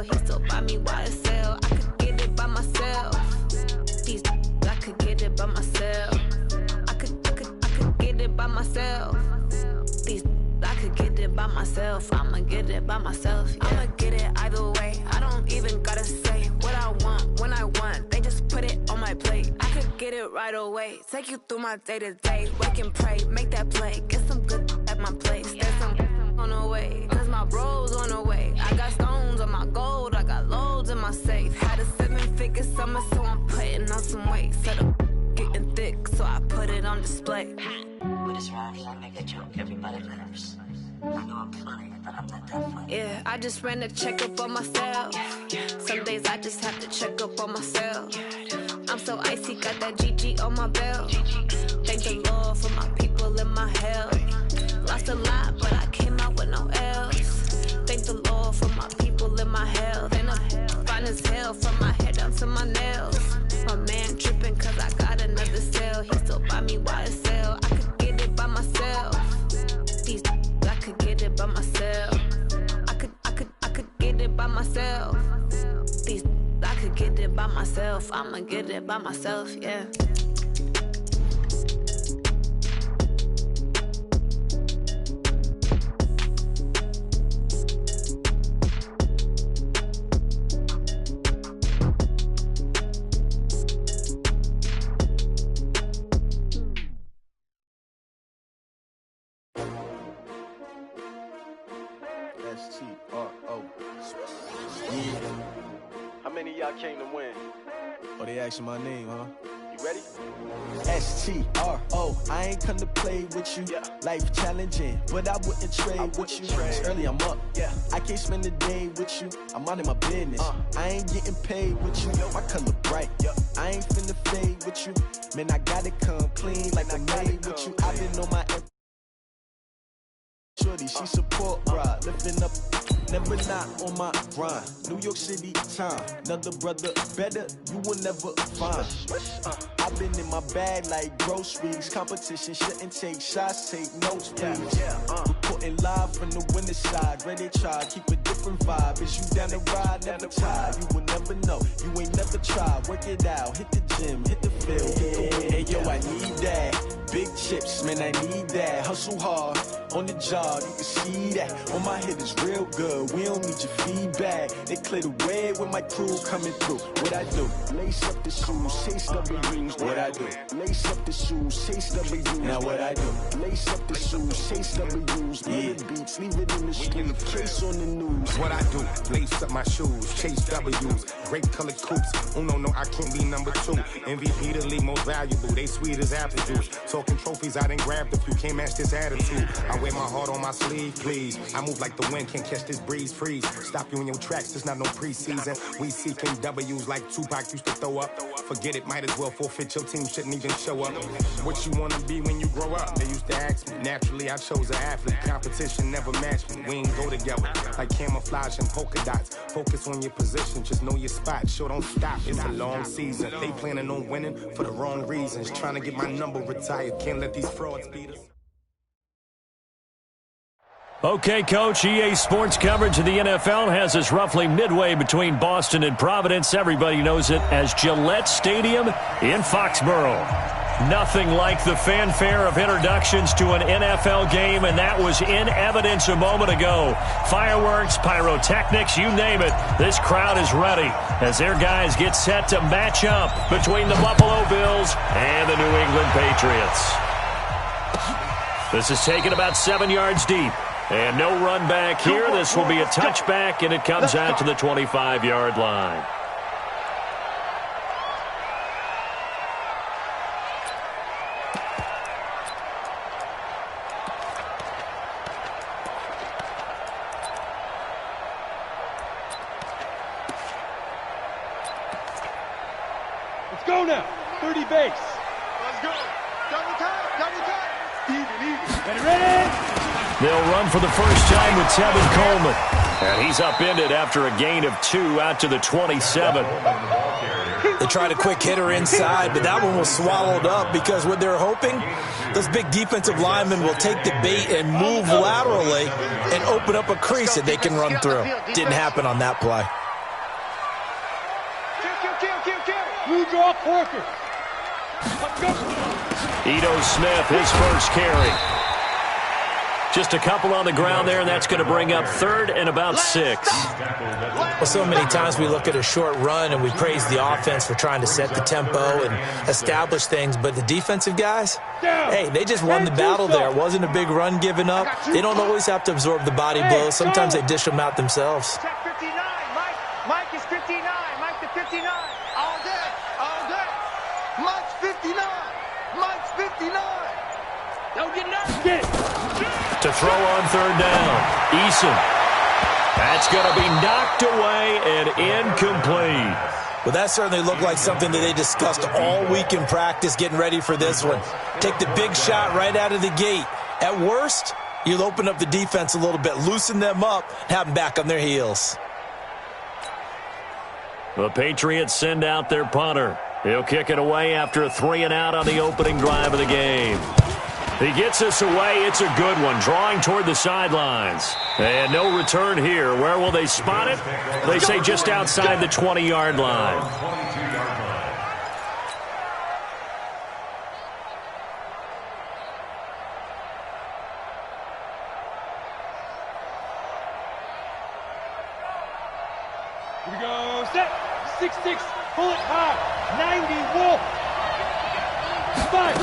He still buy me YSL. I could get it by myself. These I could get it by myself. I could get it by myself. These I could get it by myself. I'ma get it by myself. Yeah. I'ma get it either way. I don't even gotta say what I want when I want. They just put it on my plate. I could get it right away. Take you through my day to day. Wake and pray, make that play. Get some good at my place. There's some on the way, cause my bro's on the way. I got stones on my gold, I got loads in my safe. Had a 7-figure summer, so I'm putting on some weight. Set up getting thick, so I put it on display. With this rhyme, I make a joke, everybody laughs. I know I'm funny, but I'm not that funny. Yeah, I just ran a checkup on myself. Some days I just have to check up on myself. I'm so icy, got that GG on my belt. Thank the Lord for my people in my health. Lost a lot, but I came out with no else. Thank the Lord for my people in my health. And I'm fine as hell from my head down to my nails. My man tripping cause I got another sale. He still buy me YSL. I could get it by myself. These I could get it by myself. I could get it by myself. These I could get it by myself. I'ma get it by myself, yeah. How many of y'all came to win? Oh, they asking my name, huh? You ready? STRO, I ain't come to play with you. Yeah. Life challenging, but I wouldn't trade with you. It's early, I'm up. Yeah. I can't spend the day with you. I'm out in my business. I ain't getting paid with you. My color bright. I ain't finna fade with you. Man, I gotta come clean like I'm made with you. I've been on my shorty, she support ride, lifting up, never not on my grind. New York City time, another brother better, you will never find. I've been in my bag like groceries. Competition shouldn't take shots, take notes, please. Reporting live from the winter side, ready to try, keep a different vibe. Is you down the ride, never tired? You will never know, you ain't never tried. Work it out, hit the gym, hit the field, hit the hey yo, I need that. Big chips, man, I need that. Hustle hard on the job, you can see that. On my head is real good, we don't need your feedback. They clear the way with my crew coming through. What I do? Lace up the shoes, chase W's. What I do? Lace up the shoes, chase W's. Now what I do? Lace up the shoes, chase W's. Yeah. Beats, leave it in the street, case on the news. What I do? Lace up my shoes, chase W's. Great colored coops. Oh no, I can't be number 2. MVP the league most valuable. They sweet as apple juice. Talking trophies, I done grabbed a few. Can't match this attitude. I wear my heart on my sleeve, please. I move like the wind, can't catch this breeze, freeze. Stop you in your tracks, there's not no preseason. We seeking W's like Tupac used to throw up. Forget it, might as well forfeit, your team shouldn't even show up. What you wanna be when you grow up? They used to ask me. Naturally, I chose an athlete. Competition never matched me. We ain't go together like camouflage and polka dots. Focus on your position, just know your spot. Sure, don't stop, it's a long season. They planning on winning for the wrong reasons. Trying to get my number retired, can't let these frauds beat us. Okay, Coach, EA Sports coverage of the NFL has us roughly midway between Boston and Providence. Everybody knows it as Gillette Stadium in Foxborough. Nothing like the fanfare of introductions to an NFL game, and that was in evidence a moment ago. Fireworks, pyrotechnics, you name it. This crowd is ready as their guys get set to match up between the Buffalo Bills and the New England Patriots. This is taken about 7 yards deep. And no run back here. This will be a touchback, and it comes out to the 25-yard line. Let's go now. 30 base. Let's go. Double time. Even. Ready? They'll run for the first time with Tevin Coleman. And he's upended after a gain of 2 out to the 27. They tried a quick hitter inside, but that one was swallowed up because what they're hoping, those big defensive linemen will take the bait and move laterally and open up a crease that they can run through. Didn't happen on that play. Blue draw Corker. Ito Smith, his first carry. Just a couple on the ground there, and that's going to bring up 3rd and about 6. Well, so many times we look at a short run and we praise the offense for trying to set the tempo and establish things, but the defensive guys, hey, they just won the battle there. It wasn't a big run given up. They don't always have to absorb the body blows. Sometimes they dish them out themselves. Check 59, Mike. Mike is 59. Mike to 59. All day. All day. Mike's 59. Mike's 59. Don't get nervous. Get it. To throw on 3rd down, Eason. That's going to be knocked away and incomplete. Well, that certainly looked like something that they discussed all week in practice getting ready for this one. Take the big shot right out of the gate. At worst, you'll open up the defense a little bit, loosen them up, have them back on their heels. The Patriots send out their punter. He'll kick it away after a 3-and-out on the opening drive of the game. He gets this away. It's a good one, drawing toward the sidelines. And no return here. Where will they spot it? They say just outside the 20-yard line. Here we go. Set. 6-6. Pull it high. 90 Wolf. Spike.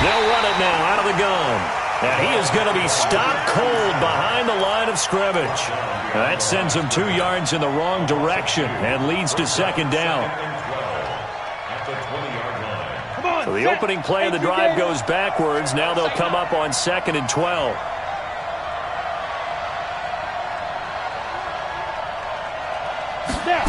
They'll run it now out of the gun. And he is going to be stopped cold behind the line of scrimmage. That sends him 2 yards in the wrong direction and leads to 2nd down. So the opening play of the drive goes backwards. Now they'll come up on 2nd and 12. Now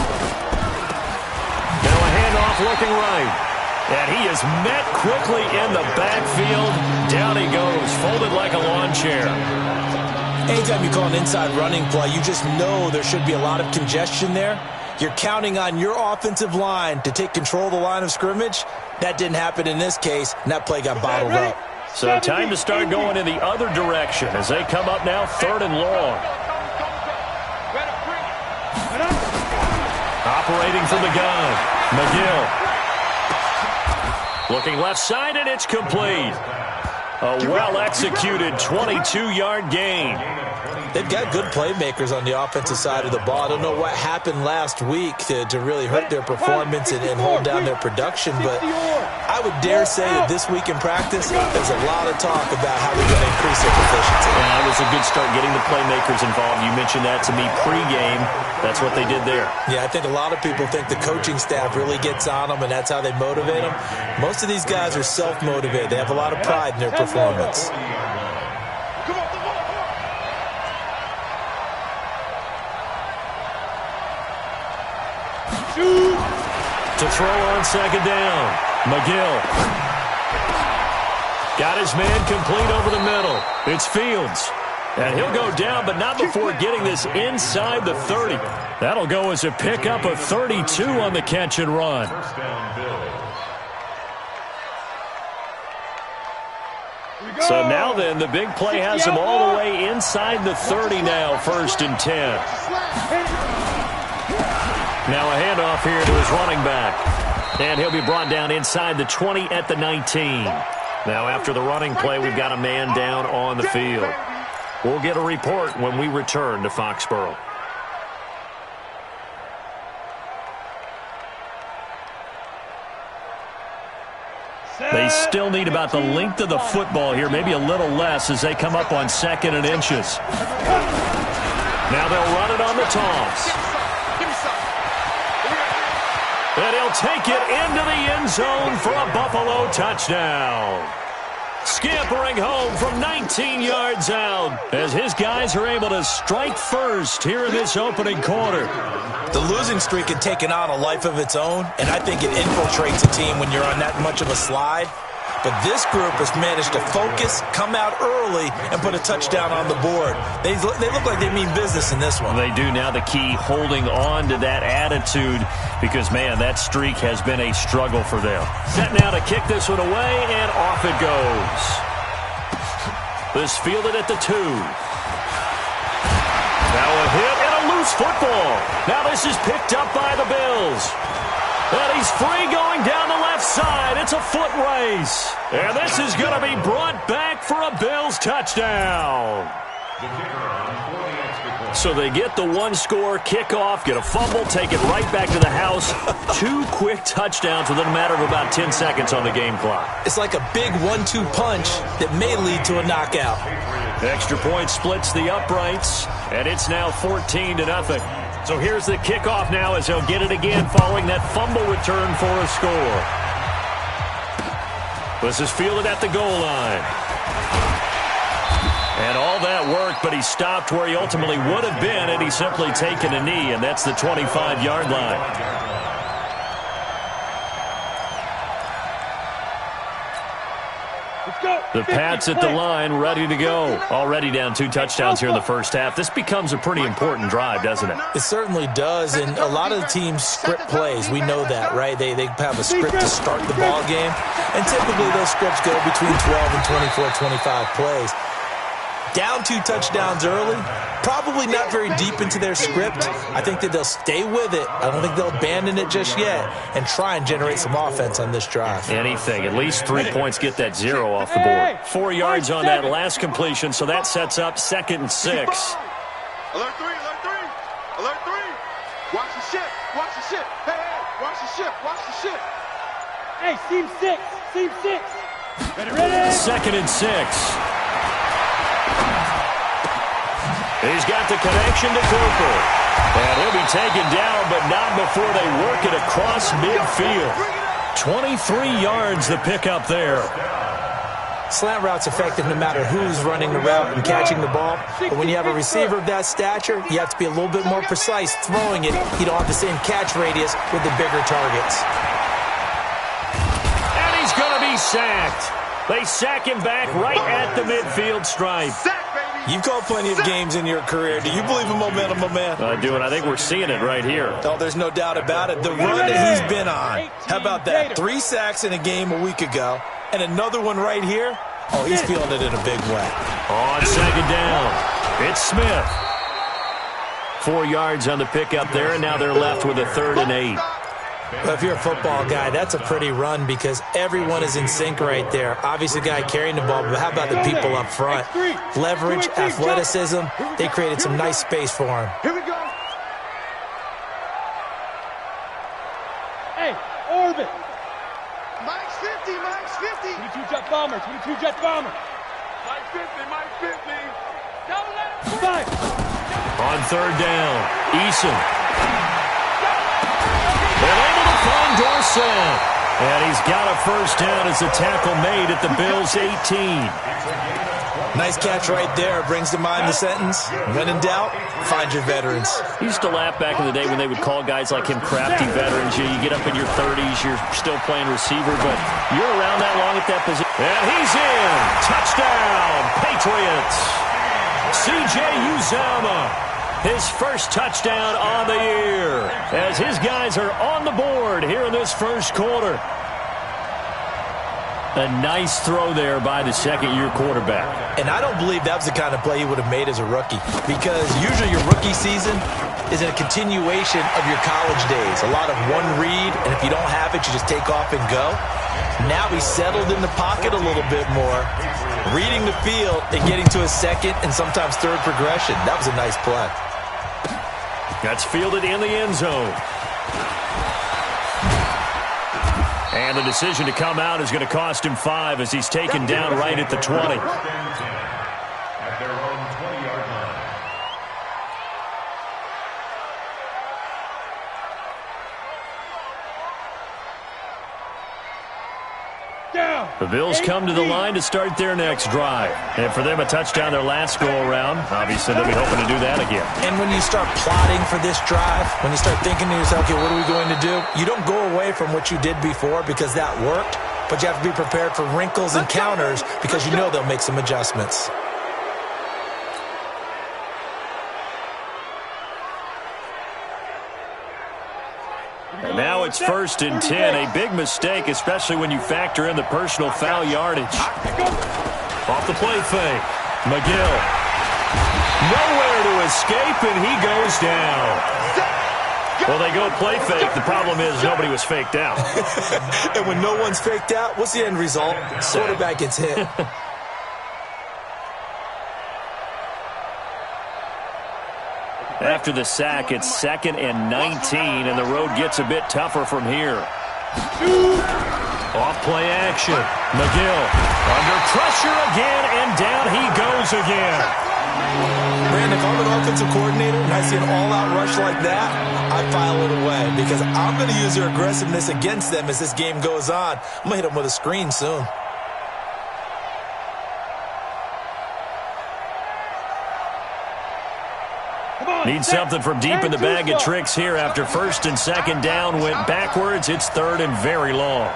a handoff looking right. And he is met quickly in the backfield. Down he goes, folded like a lawn chair. Anytime you call an inside running play, you just know there should be a lot of congestion there. You're counting on your offensive line to take control of the line of scrimmage. That didn't happen in this case, and that play got bottled up. So time to start going in the other direction as they come up now 3rd and long. Operating from the gun, McGill. Looking left side, and it's complete. A well-executed 22-yard gain. They've got good playmakers on the offensive side of the ball. I don't know what happened last week to really hurt their performance and hold down their production, but I would dare say that this week in practice, there's a lot of talk about how they're going to increase their proficiency. Yeah, it was a good start getting the playmakers involved. You mentioned that to me pregame. That's what they did there. Yeah, I think a lot of people think the coaching staff really gets on them, and that's how they motivate them. Most of these guys are self-motivated. They have a lot of pride in their performance. To throw on 2nd down, McGill. Got his man complete over the middle. It's Fields. And he'll go down, but not before getting this inside the 30. That'll go as a pickup of 32 on the catch and run. So now then, the big play has him all the way inside the 30 now, 1st and 10. Now a handoff here to his running back. And he'll be brought down inside the 20 at the 19. Now after the running play, we've got a man down on the field. We'll get a report when we return to Foxborough. They still need about the length of the football here, maybe a little less as they come up on 2nd and inches. Now they'll run it on the toss. And he'll take it into the end zone for a Buffalo touchdown. Scampering home from 19 yards out as his guys are able to strike first here in this opening quarter. The losing streak had taken on a life of its own, and I think it infiltrates a team when you're on that much of a slide. But this group has managed to focus, come out early, and put a touchdown on the board. They look like they mean business in this one. They do. Now the key, holding on to that attitude because, man, that streak has been a struggle for them. Set now to kick this one away, and off it goes. This fielded at the 2. Now a hit and a loose football. Now this is picked up by the Bills. And he's free going down the left side. It's a foot race. And this is going to be brought back for a Bills touchdown. So they get the one-score kickoff, get a fumble, take it right back to the house. 2 quick touchdowns within a matter of about 10 seconds on the game clock. It's like a big 1-2 punch that may lead to a knockout. Extra point splits the uprights, and it's now 14-0. So here's the kickoff now as they'll get it again following that fumble return for a score. This is fielded at the goal line. And all that worked, but he stopped where he ultimately would have been had he simply taken a knee, and that's the 25-yard line. The Pats at the line, ready to go. Already down 2 touchdowns here in the first half. This becomes a pretty important drive, doesn't it? It certainly does, and a lot of the teams script plays. We know that, right? They have a script to start the ball game, and typically those scripts go between 12 and 24, 25 plays. Down 2 touchdowns early, probably not very deep into their script. I think that they'll stay with it. I don't think they'll abandon it just yet and try and generate some offense on this drive. Anything. At least 3 points get that 0 off the board. 4 yards on that last completion, so that sets up 2nd and 6. Alert 3, alert 3, alert 3. Watch the ship, watch the ship. Hey, watch the ship, watch the ship. Hey, seam 6, seam 6. Ready? 2nd and 6. He's got the connection to Cooper. And he'll be taken down, but not before they work it across midfield. 23 yards the pickup there. Slant route's effective no matter who's running the route and catching the ball. But when you have a receiver of that stature, you have to be a little bit more precise throwing it. You don't have the same catch radius with the bigger targets. And he's going to be sacked. They sack him back right at the midfield stripe. You've called plenty of games in your career. Do you believe in momentum, my man? I do, and I think we're seeing it right here. Oh, there's no doubt about it. The run that he's been on. How about that? 3 sacks in a game a week ago, and another one right here. Oh, he's feeling it in a big way. On 2nd down, it's Smith. 4 yards on the pickup there, and now they're left with a 3rd and 8. Well, if you're a football guy, that's a pretty run because everyone is in sync right there. Obviously, the guy carrying the ball, but how about the people up front? Leverage, athleticism, they created some nice space for him. Here we go. Hey, orbit. Mike's 50, Mike's 50. 22 jet bomber, 22 jet bomber. Mike 50, Mike 50. Don't let him free. On 3rd down, Eason. They're able to find Dorsett. And he's got a 1st down as the tackle made at the Bills' 18. Nice catch right there. Brings to mind the sentence, when in doubt, find your veterans. He used to laugh back in the day when they would call guys like him crafty veterans. You get up in your 30s, you're still playing receiver, but you're around that long at that position. And he's in. Touchdown, Patriots. C.J. Uzomah. His first touchdown on the year as his guys are on the board here in this first quarter. A nice throw there by the 2nd-year quarterback. And I don't believe that was the kind of play he would have made as a rookie because usually your rookie season is a continuation of your college days. A lot of one read, and if you don't have it, you just take off and go. Now he's settled in the pocket a little bit more, reading the field and getting to a 2nd and sometimes 3rd progression. That was a nice play. That's fielded in the end zone. And the decision to come out is going to cost him 5 as he's taken down right at the 20. At their own 20-yard line. The Bills come to the line to start their next drive. And for them, a touchdown their last go-around. Obviously, they'll be hoping to do that again. And when you start plotting for this drive, when you start thinking to yourself, okay, what are we going to do? You don't go away from what you did before because that worked, but you have to be prepared for wrinkles and counters because you know they'll make some adjustments. And now it's 1st and 10. A big mistake, especially when you factor in the personal foul yardage. Off the play fake. McGill. Nowhere to escape, and he goes down. Well, they go play fake. The problem is nobody was faked out. And when no one's faked out, what's the end result? Quarterback gets hit. After the sack, it's 2nd and 19, and the road gets a bit tougher from here. Off play action. McGill under pressure again, and down he goes again. Brandon, if I'm an offensive coordinator and I see an all-out rush like that, I file it away because I'm going to use their aggressiveness against them as this game goes on. I'm going to hit them with a screen soon. Need something from deep in the bag of tricks here after 1st and 2nd down went backwards. It's 3rd and very long.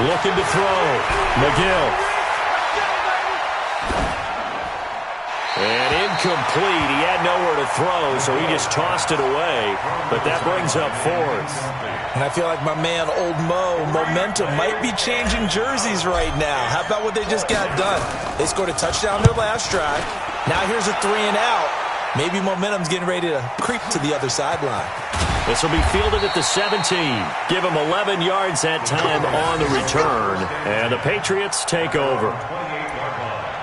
Looking to throw. McGill. And incomplete. He had nowhere to throw, so he just tossed it away. But that brings up 4th. And I feel like my man, Old Mo, momentum might be changing jerseys right now. How about what they just got done? They scored a touchdown their last drive. Now here's a 3-and-out. Maybe momentum's getting ready to creep to the other sideline. This will be fielded at the 17. Give him 11 yards that time on the return. And the Patriots take over.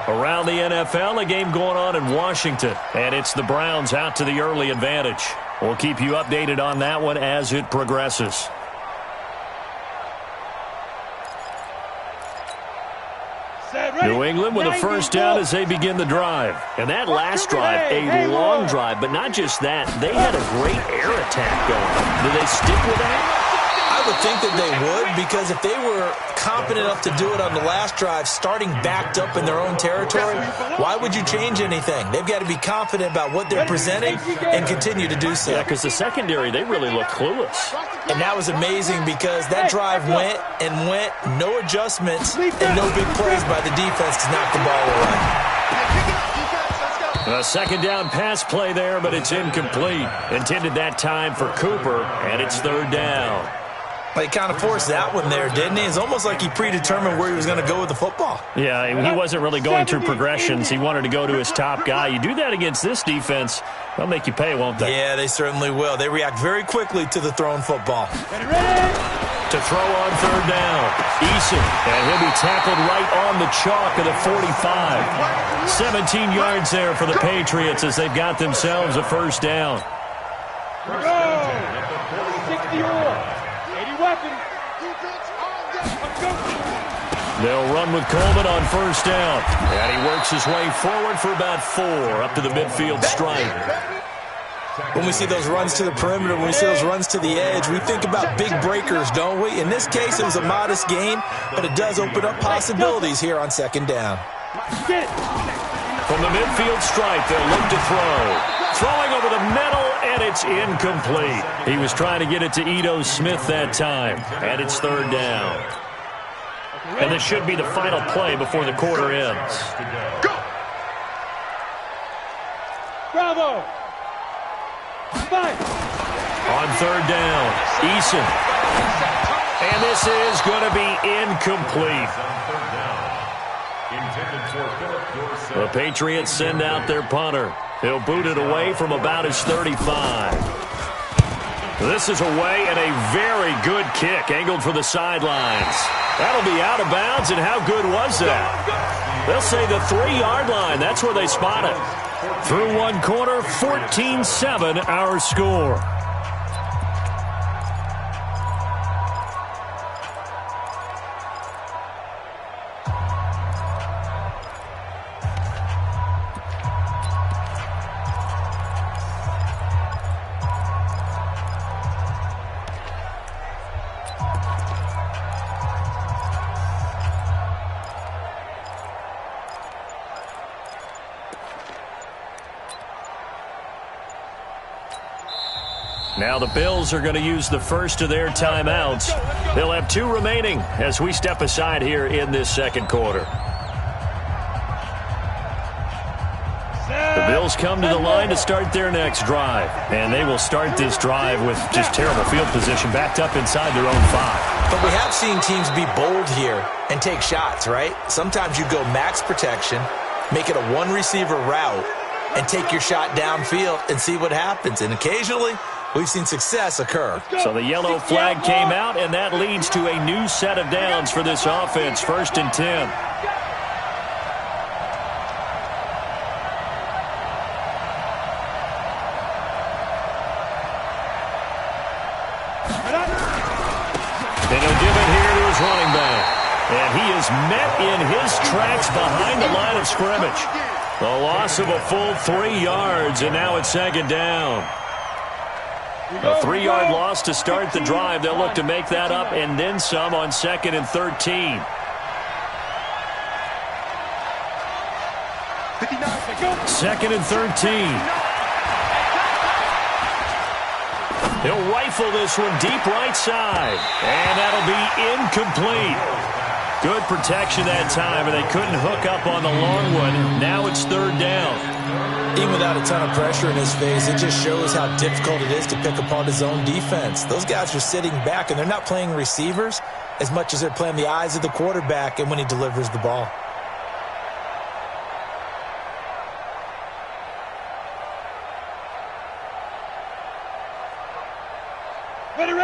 Around the NFL, a game going on in Washington. And it's the Browns out to the early advantage. We'll keep you updated on that one as it progresses. New England with a first down as they begin the drive. And that last drive, a long drive, but not just that. They had a great air attack going. Do they stick with that? I would think that they would, because if they were competent enough to do it on the last drive, starting backed up in their own territory, why would you change anything? They've got to be confident about what they're presenting and continue to do so. Yeah, because the secondary, they really look clueless. And that was amazing because that drive went and went, no adjustments, and no big plays by the defense to knock the ball away. A 2nd down pass play there, but it's incomplete. Intended that time for Cooper, and it's 3rd down. He kind of forced that one there, didn't he? It's almost like he predetermined where he was going to go with the football. Yeah, he wasn't really going through progressions. He wanted to go to his top guy. You do that against this defense, they'll make you pay, won't they? Yeah, they certainly will. They react very quickly to the thrown football. To throw on 3rd down, Eason, and he'll be tackled right on the chalk of the 45. 17 yards there for the Patriots as they've got themselves a first down. 60-yard. They'll run with Coleman on first down. And he works his way forward for about 4 up to the midfield stripe. When we see those runs to the perimeter, when we see those runs to the edge, we think about big breakers, don't we? In this case, it was a modest gain, but it does open up possibilities here on 2nd down. From the midfield stripe, they'll look to throw. Throwing over the middle, and it's incomplete. He was trying to get it to Ito Smith that time, and it's 3rd down. And this should be the final play before the quarter ends. Go! Bravo! On 3rd down, Eason. And this is going to be incomplete. The Patriots send out their punter. He'll boot it away from about his 35. This is away, and a very good kick angled for the sidelines. That'll be out of bounds, and how good was that? They'll say the 3-yard line. That's where they spot it. Through one quarter, 14-7 our score. Now the Bills are going to use the first of their timeouts. They'll have 2 remaining as we step aside here in this 2nd quarter. The Bills come to the line to start their next drive. And they will start this drive with just terrible field position, backed up inside their own 5. But we have seen teams be bold here and take shots, right? Sometimes you go max protection, make it a one-receiver route and take your shot downfield and see what happens. And occasionally, we've seen success occur. So the yellow flag came out, and that leads to a new set of downs for this offense. 1st and 10. And he'll give it here to his running back. And he is met in his tracks behind the line of scrimmage. The loss of a full 3 yards, and now it's 2nd down. A 3-yard loss to start the drive. They'll look to make that up and then some on 2nd and 13. Second and 13. He'll rifle this one deep right side. And that'll be incomplete. Good protection that time, and they couldn't hook up on the long one. Now it's 3rd down. Even without a ton of pressure in his face, it just shows how difficult it is to pick apart his own defense. Those guys are sitting back, and they're not playing receivers as much as they're playing the eyes of the quarterback and when he delivers the ball.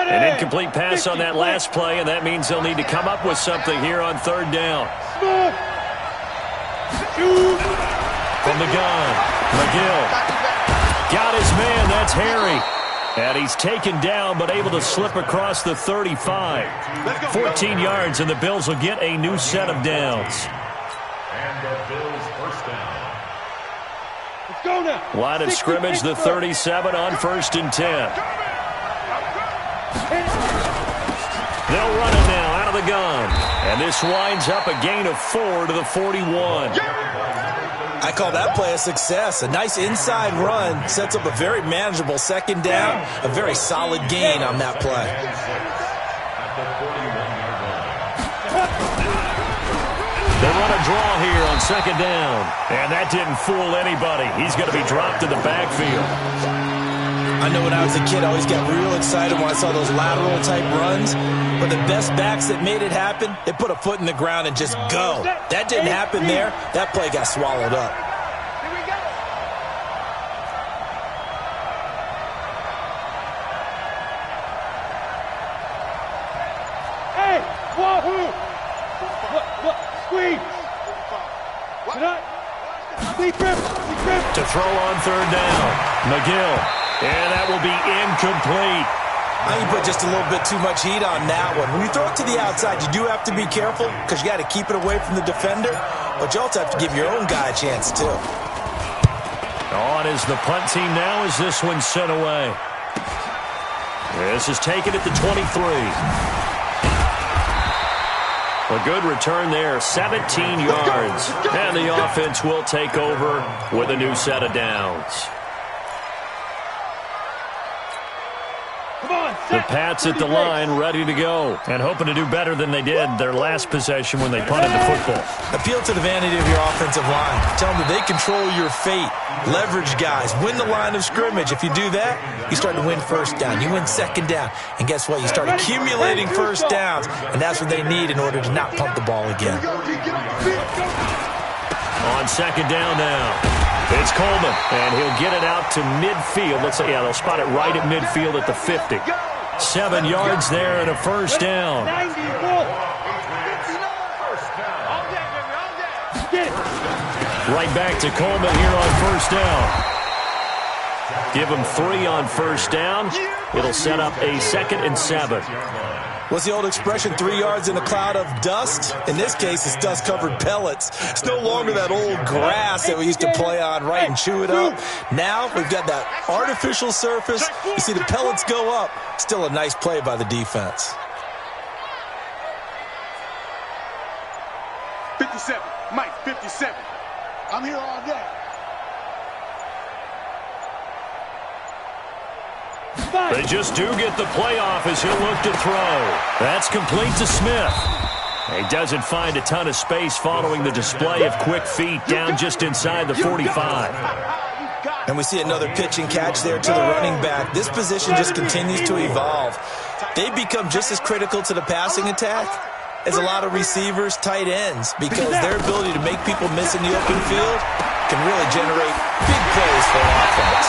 An incomplete pass on that last play, and that means they'll need to come up with something here on 3rd down. From the gun, McGill got his man. That's Harry. And he's taken down but able to slip across the 35. 14 yards, and the Bills will get a new set of downs. And the Bills 1st down. Let's go now. Line of scrimmage, the 37 on 1st and 10. They'll run it now out of the gun. And this winds up a gain of 4 to the 41. I call that play a success. A nice inside run sets up a very manageable 2nd down. A very solid gain on that play. They run a draw here on 2nd down. And that didn't fool anybody. He's going to be dropped in the backfield. I know when I was a kid, I always got real excited when I saw those lateral-type runs. But the best backs that made it happen, they put a foot in the ground and just go. That didn't happen there. That play got swallowed up. Here we go. Hey, wahoo! What? Squeeze! Deep rip! To throw on 3rd down, McGill. And that will be incomplete. I think you put just a little bit too much heat on that one. When you throw it to the outside, you do have to be careful because you got to keep it away from the defender, but you also have to give your own guy a chance too. On is the punt team now as this one's sent away. This is taken at the 23. A good return there, 17 yards. And the offense will take over with a new set of downs. The Pats at the line, ready to go, and hoping to do better than they did their last possession when they punted the football. Appeal to the vanity of your offensive line. Tell them that they control your fate. Leverage guys. Win the line of scrimmage. If you do that, you start to win 1st down. You win 2nd down. And guess what? You start accumulating 1st downs, and that's what they need in order to not punt the ball again. On 2nd down now. It's Coleman, and he'll get it out to midfield. Let's say, yeah, they'll spot it right at midfield at the 50. 7 yards there and a 1st down. Right back to Coleman here on 1st down. Give him 3 on 1st down. It'll set up a 2nd and 7. What's the old expression, 3 yards in a cloud of dust? In this case, it's dust-covered pellets. It's no longer that old grass that we used to play on, right, and chew it up. Now we've got that artificial surface. You see the pellets go up. Still a nice play by the defense. 57. Mike, 57. I'm here all day. They just do get the playoff as he'll look to throw. That's complete to Smith. He doesn't find a ton of space following the display of quick feet down just inside the 45. And we see another pitch and catch there to the running back. This position just continues to evolve. They become just as critical to the passing attack is a lot of receivers, tight ends, because their ability to make people miss in the open field can really generate big plays for an offense.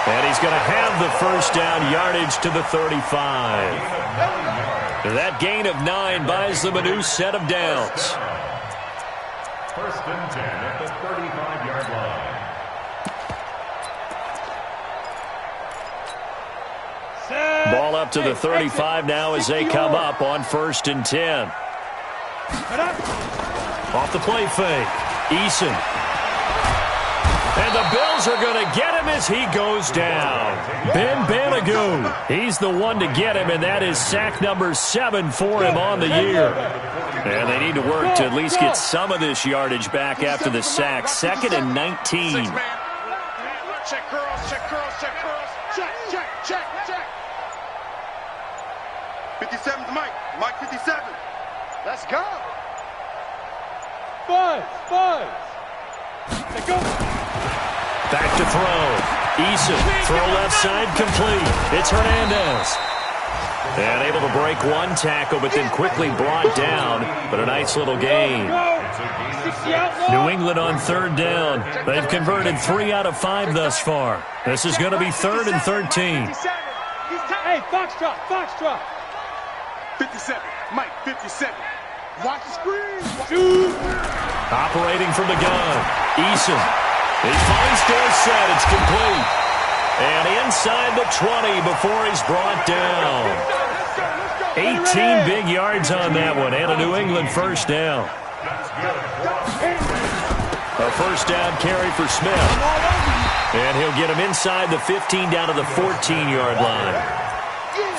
And he's going to have the first down yardage to the 35. That gain of 9 buys them a new set of downs. First and 10 at the 35-yard line. Ball up to the 35 now as they come up on first and 10. Off the play fake. Eason. And the Bills are going to get him as he goes down. Ben Banagoo. He's the one to get him, and that is sack number 7 for him on the year. And they need to work to at least get some of this yardage back after the sack. 2nd and 19. Check curls, check curls, check curls. Check, check, check, check. 57's Mike. Mike 57. Let's go. Buzz. Let's go. Back to throw. Eason, throw left side, complete. It's Hernandez. And able to break one tackle, but then quickly brought down. But a nice little gain. New England on 3rd down. They've converted 3 out of 5 thus far. This is going to be 3rd and 13. Hey, Foxtrot. 57. Mike 57. Watch the screen. Shoot. Operating from the gun. Eason. He finds Dorsett. It's complete. And inside the 20 before he's brought down. 18 big yards on that one. And a New England first down. A first down carry for Smith. And he'll get him inside the 15 down to the 14-yard line.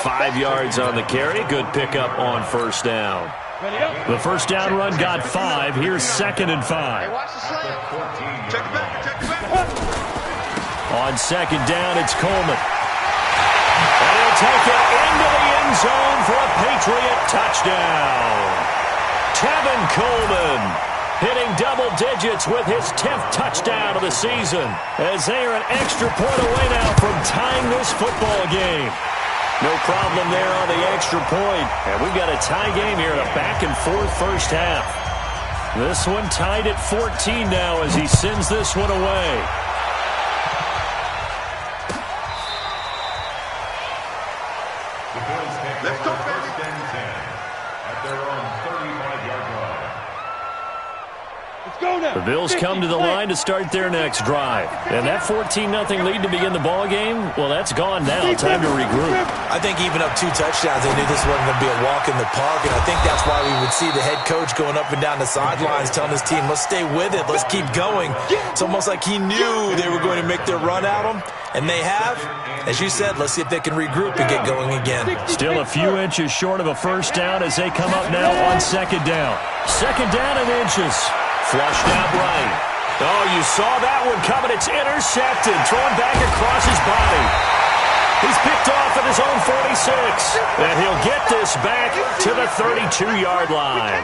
5 yards on the carry. Good pickup on first down. The first down run got 5. Here's 2nd and 5. Check it back. On 2nd down, it's Coleman. And he'll take it into the end zone for a Patriot touchdown. Tevin Coleman hitting double digits with his 10th touchdown of the season, as they are an extra point away now from tying this football game. No problem there on the extra point. And we've got a tie game here in a back-and-forth first half. This one tied at 14 now as he sends this one away. Let's go, baby. First and 10 at their own 35-yard line. Let's go now. The Bills come to the line to start their next drive. And that 14-0 lead to begin the ball game, well, that's gone now. Time to regroup. I think even up 2 touchdowns, they knew this wasn't going to be a walk in the park, and I think that's why we would see the head coach going up and down the sidelines telling his team, let's stay with it, let's keep going. It's almost like he knew they were going to make their run at him, and they have. As you said, let's see if they can regroup and get going again. Still a few inches short of a first down as they come up now on 2nd down. 2nd down in inches. Flushed out right. Oh, you saw that one coming. It's intercepted. Thrown back across his body. He's picked off at his own 46. And he'll get this back to the 32-yard line.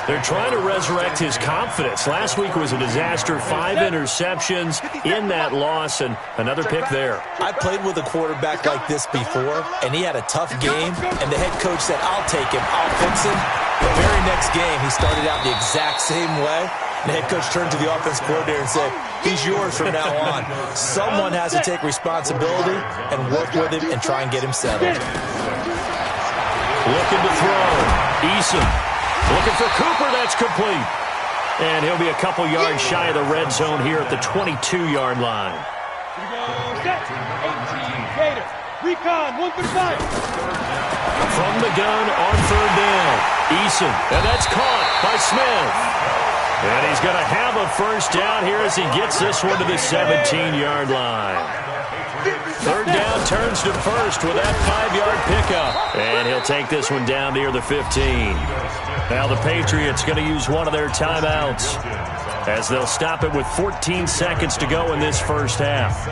They're trying to resurrect his confidence. Last week was a disaster. 5 interceptions in that loss, and another pick there. I played with a quarterback like this before, and he had a tough game, and the head coach said, I'll take him, I'll fix him. The very next game, he started out the exact same way. The head coach turned to the offense coordinator and said, he's yours from now on. Someone has to take responsibility and work with him and try and get him settled. Looking to throw. Eason. Looking for Cooper. That's complete. And he'll be a couple yards shy of the red zone here at the 22-yard line. Here we go. Set. 18 Gator. Recon 135. From the gun on 3rd down. Eason. And that's caught by Smith. And he's going to have a first down here as he gets this one to the 17-yard line. 3rd down turns to first with that 5-yard pickup. And he'll take this one down near the 15. Now the Patriots going to use one of their timeouts as they'll stop it with 14 seconds to go in this first half.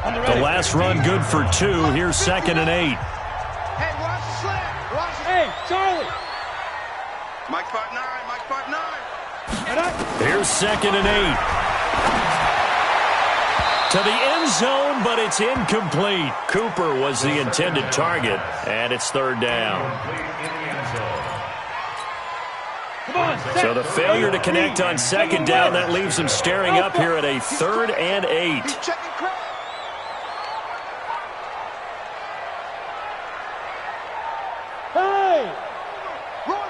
The last run good for 2. Here's 2nd and 8. Hey, watch the slant. Watch the... Hey, Charlie. Mike 5'9", Mike 5'9". Here's 2nd and 8. To the end zone, but it's incomplete. Cooper was the intended target, and it's third down. So the failure to connect on second down, that leaves them staring up here at a 3rd and 8. Hey! Roy!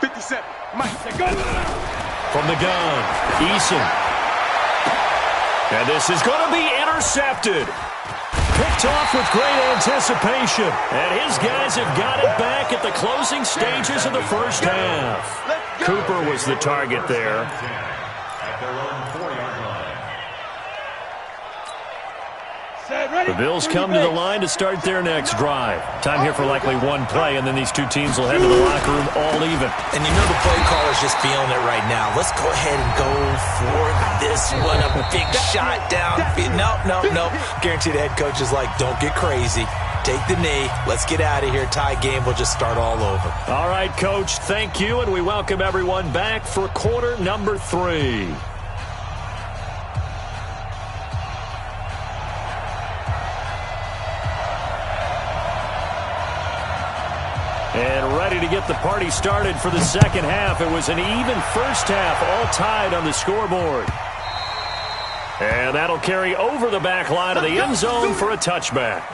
57. Mike. From the gun, Eason. And this is going to be intercepted. Picked off with great anticipation. And his guys have got it back at the closing stages of the first half. Cooper was the target there. At their own 4-yard line. The Bills come to the line to start their next drive. Time here for likely one play, and then these two teams will head to the locker room all even. And you know the play caller's just feeling it right now. Let's go ahead and go for this one. A big shot down. No. Guaranteed the head coach is like, don't get crazy. Take the knee. Let's get out of here. Tie game will just start all over. All right, Coach, thank you, and we welcome everyone back for quarter number 3. And ready to get the party started for the second half. It was an even first half, all tied on the scoreboard. And that'll carry over the back line of the end zone for a touchback.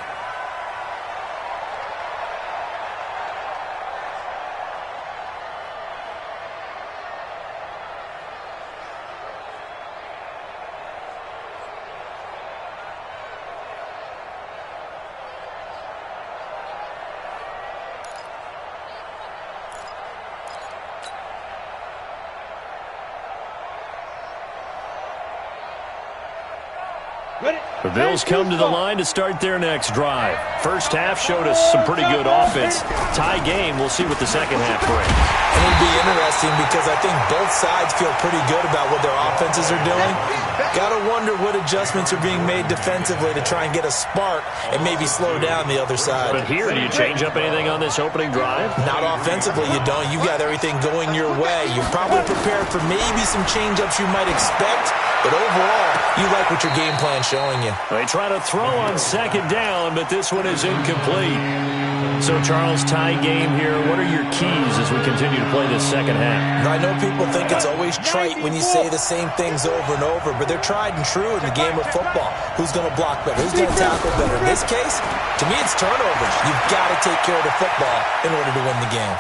The Bills come to the line to start their next drive. First half showed us some pretty good offense. Tie game, we'll see what the second half brings. And it'll be interesting because I think both sides feel pretty good about what their offenses are doing. Got to wonder what adjustments are being made defensively to try and get a spark and maybe slow down the other side. But here, do you change up anything on this opening drive? Not offensively, you don't. You got everything going your way. You're probably prepared for maybe some change-ups you might expect, but overall, you like what your game plan's showing you. They try to throw on second down, but this one is incomplete. So, Charles, tie game here. What are your keys as we continue to play this second half? I know people think it's always trite when you say the same things over and over, but they're tried and true in the game of football. Who's going to block better? Who's going to tackle better? In this case, to me, it's turnovers. You've got to take care of the football in order to win the game.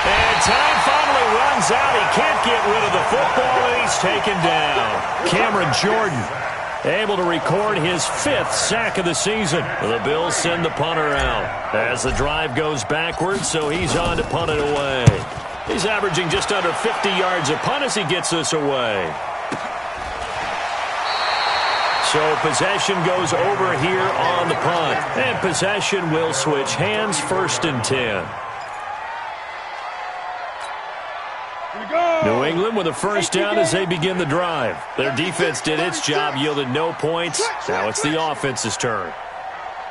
And time finally runs out. He can't get rid of the football, and he's taken down. Cameron Jordan able to record his 5th sack of the season. The Bills send the punter out as the drive goes backwards, so he's on to punt it away. He's averaging just under 50 yards a punt as he gets this away. So possession goes over here on the punt, and possession will switch hands, 1st and 10. New England with a first down as they begin the drive. Their defense did its job, yielded no points. Now it's the offense's turn.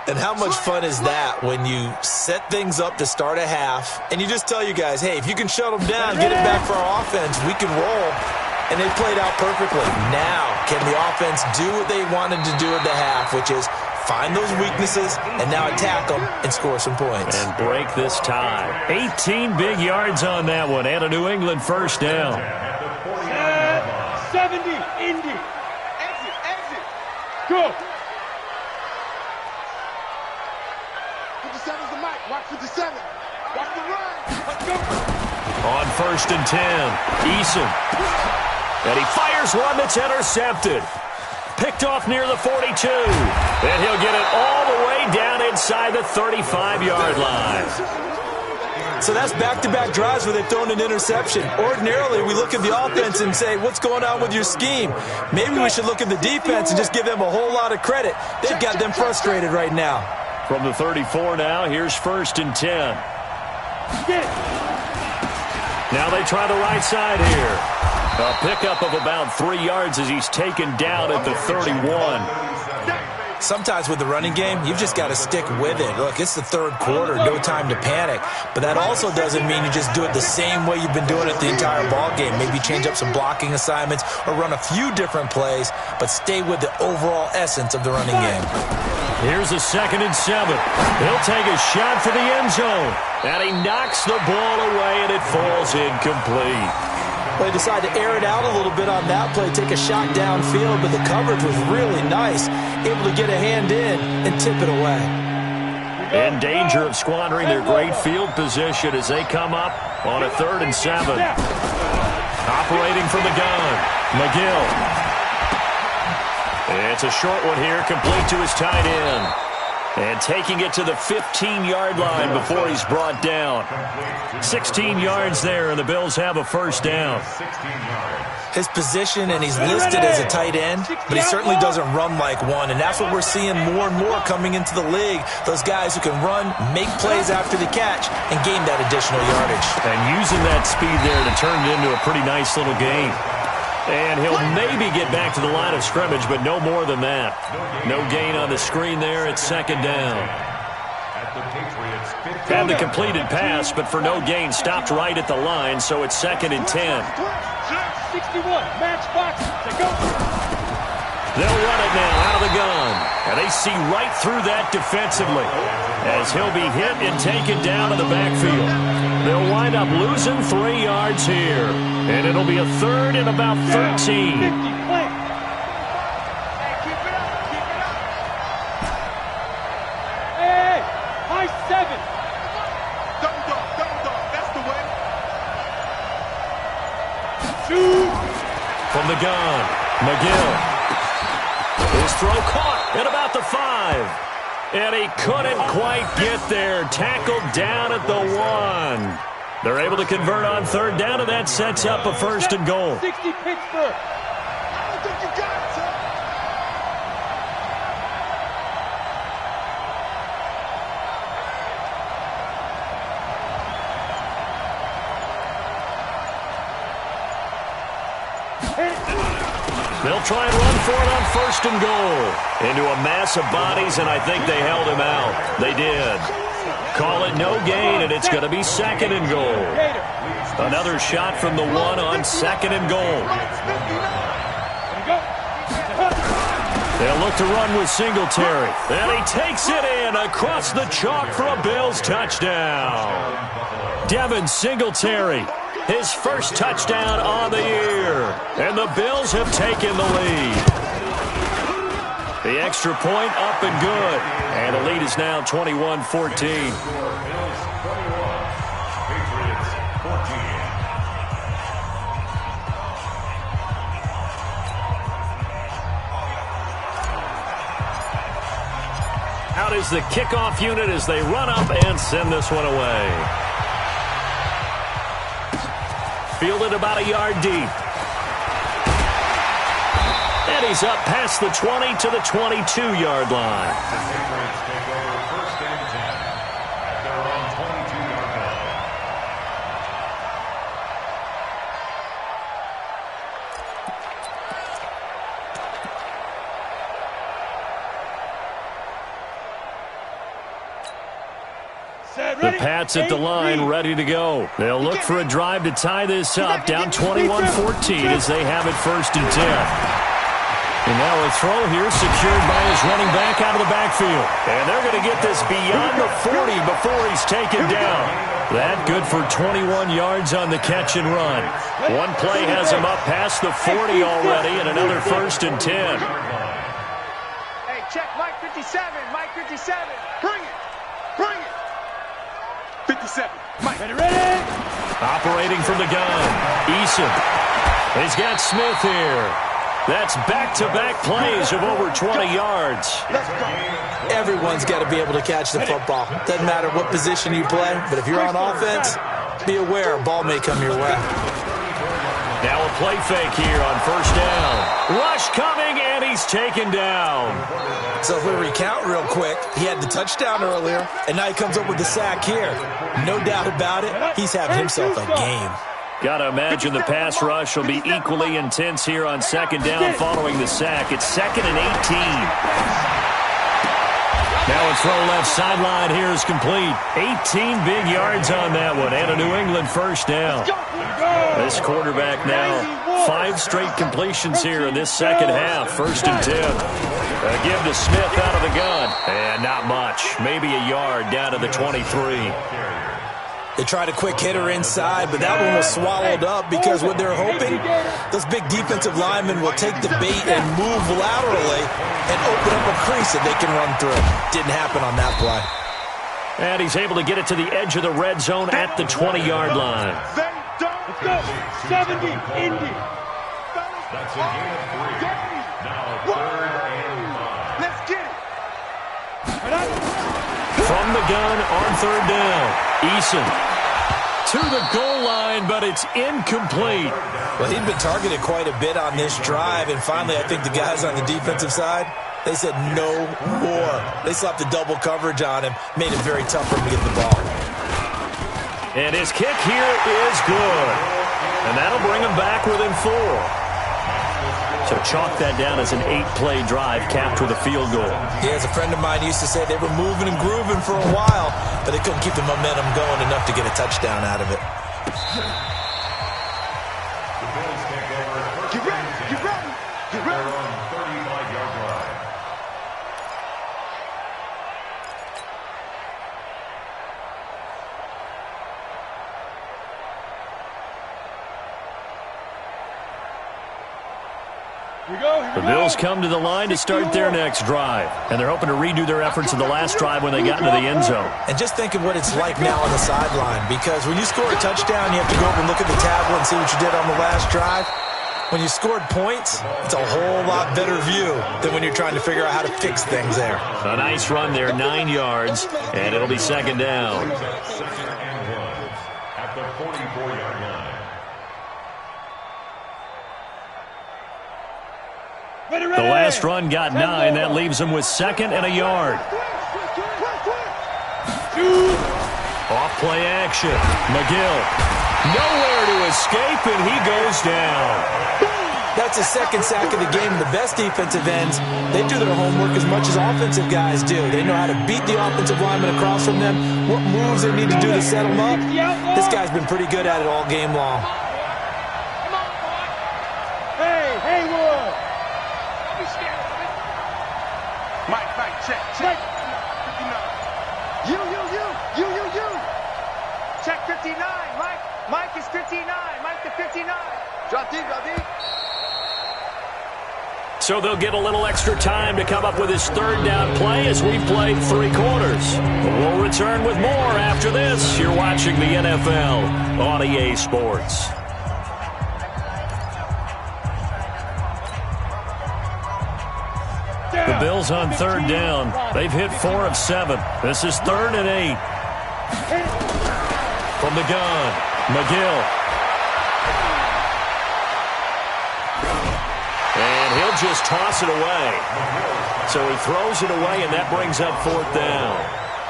And how much fun is that when you set things up to start a half, and you just tell your guys, hey, if you can shut them down, get it back for our offense, we can roll. And they played out perfectly. Now, can the offense do what they wanted to do at the half, which is find those weaknesses and now attack them and score some points. And break this tie. 18 big yards on that one and a New England first down. 70, Indy. Exit. Go. 57's the mic. Watch 57. Watch the run. Let's go. On 1st and 10, Eason. And he fires one that's intercepted. Picked off near the 42. And he'll get it all the way down inside the 35-yard line. So that's back-to-back drives where they've thrown an interception. Ordinarily, we look at the offense and say, what's going on with your scheme? Maybe we should look at the defense and just give them a whole lot of credit. They've got them frustrated right now. From the 34 now, here's 1st and 10. Now they try the right side here. A pickup of about 3 yards as he's taken down at the 31. Sometimes with the running game, you've just got to stick with it. Look, it's the third quarter, no time to panic. But that also doesn't mean you just do it the same way you've been doing it the entire ball game. Maybe change up some blocking assignments or run a few different plays, but stay with the overall essence of the running game. Here's a 2nd and 7. He'll take a shot for the end zone. And he knocks the ball away, and it falls incomplete. They decided to air it out a little bit on that play, take a shot downfield, but the coverage was really nice. Able to get a hand in and tip it away. In danger of squandering their great field position as they come up on a 3rd and 7. Operating from the gun, McGill. It's a short one here, complete to his tight end. And taking it to the 15-yard line before he's brought down. 16 yards there, and the Bills have a first down. His position, and he's listed as a tight end, but he certainly doesn't run like one, and that's what we're seeing more and more coming into the league. Those guys who can run, make plays after the catch, and gain that additional yardage. And using that speed there to turn it into a pretty nice little game. And he'll maybe get back to the line of scrimmage, but no more than that. No gain on the screen there. It's 2nd down. Had the completed pass, but for no gain, stopped right at the line, so it's 2nd and 10. 61, match box, to go. They'll run it now out of the gun. And they see right through that defensively as he'll be hit and taken down in the backfield. They'll wind up losing 3 yards here. And it'll be a 3rd and about 13. Hey, high 7. Double dog, that's the way. Shoot. From the gun, McGill. His throw caught at about the 5. And he couldn't quite get there. Tackled down at the 1. They're able to convert on 3rd down, and that sets up a 1st and goal. 60 Pittsburgh. I don't think you got it, son. They'll try and run for it on 1st and goal. Into a mass of bodies, and I think they held him out. They did. Call it no gain, and it's going to be 2nd and goal. Another shot from the 1 on 2nd and goal. They'll look to run with Singletary. And he takes it in across the chalk for a Bills touchdown. Devin Singletary, his first touchdown on the year. And the Bills have taken the lead. The extra point up and good. And the lead is now 21-14. Out is the kickoff unit as they run up and send this one away. Fielded about a yard deep. And he's up past the 20 to the 22-yard line. The Pats at the line, ready to go. They'll look for a drive to tie this up, down 21-14 as they have it 1st and 10. And now a throw here secured by his running back out of the backfield. And they're going to get this beyond the 40 before he's taken down. That good for 21 yards on the catch and run. One play has him up past the 40 already, and another 1st and 10. Hey, check Mike 57, Mike 57. Bring it, bring it. 57, Mike. Ready? Operating from the gun, Eason. He's got Smith here. That's back-to-back plays of over 20 yards. Everyone's got to be able to catch the football. Doesn't matter what position you play, but if you're on offense, be aware a ball may come your way. Now a play fake here on 1st down. Rush coming, and he's taken down. So if we recount real quick, he had the touchdown earlier, and now he comes up with the sack here. No doubt about it, he's having himself a game. Got to imagine the pass rush will be equally intense here on 2nd down following the sack. It's 2nd and 18. Now a throw left sideline here is complete. 18 big yards on that one, and a New England first down. This quarterback now, 5 straight completions here in this second half. 1st and 10. A give to Smith out of the gun. And not much. Maybe a yard down to the 23. They tried a quick hitter inside, but that one was swallowed up because what they're hoping, those big defensive linemen will take the bait and move laterally and open up a crease that they can run through. Didn't happen on that play. And he's able to get it to the edge of the red zone at the 20-yard line. Let's go. 70, Indy. That's a gain of 3. Now 3rd and 5. Let's get it. From the gun on 3rd down. Eason to the goal line, but it's incomplete. Well, he'd been targeted quite a bit on this drive, and finally I think the guys on the defensive side, they said no more. They slapped the double coverage on him, made it very tough for him to get the ball. And his kick here is good. And that'll bring him back within 4. So chalk that down as an 8-play drive capped with a field goal. Yeah, as a friend of mine used to say, they were moving and grooving for a while, but they couldn't keep the momentum going enough to get a touchdown out of it. The Bills take over. Get ready. Get ready. Get ready. They're on 35-yard line. The Bills come to the line to start their next drive, and they're hoping to redo their efforts in the last drive when they got into the end zone. And just think of what it's like now on the sideline, because when you score a touchdown, you have to go over and look at the tablet and see what you did on the last drive. When you scored points, it's a whole lot better view than when you're trying to figure out how to fix things there. A nice run there, 9 yards, and it'll be 2nd down. 2nd and 1 at the 44-yard line. The last run got 9. That leaves him with 2nd and a yard. Off play action. McGill. Nowhere to escape, and he goes down. That's a 2nd sack of the game. The best defensive ends, they do their homework as much as offensive guys do. They know how to beat the offensive lineman across from them, what moves they need to do to set them up. This guy's been pretty good at it all game long. Hey, Haywood. Mike, check. You. Check 59. Mike is 59. Mike to 59. Drop deep. So they'll get a little extra time to come up with his 3rd down play as we've played 3 quarters. We'll return with more after this. You're watching the NFL on EA Sports. The Bills on 3rd down. They've hit 4 of 7. This is 3rd and 8. From the gun, McGill. And he'll just toss it away. So he throws it away, and that brings up 4th down.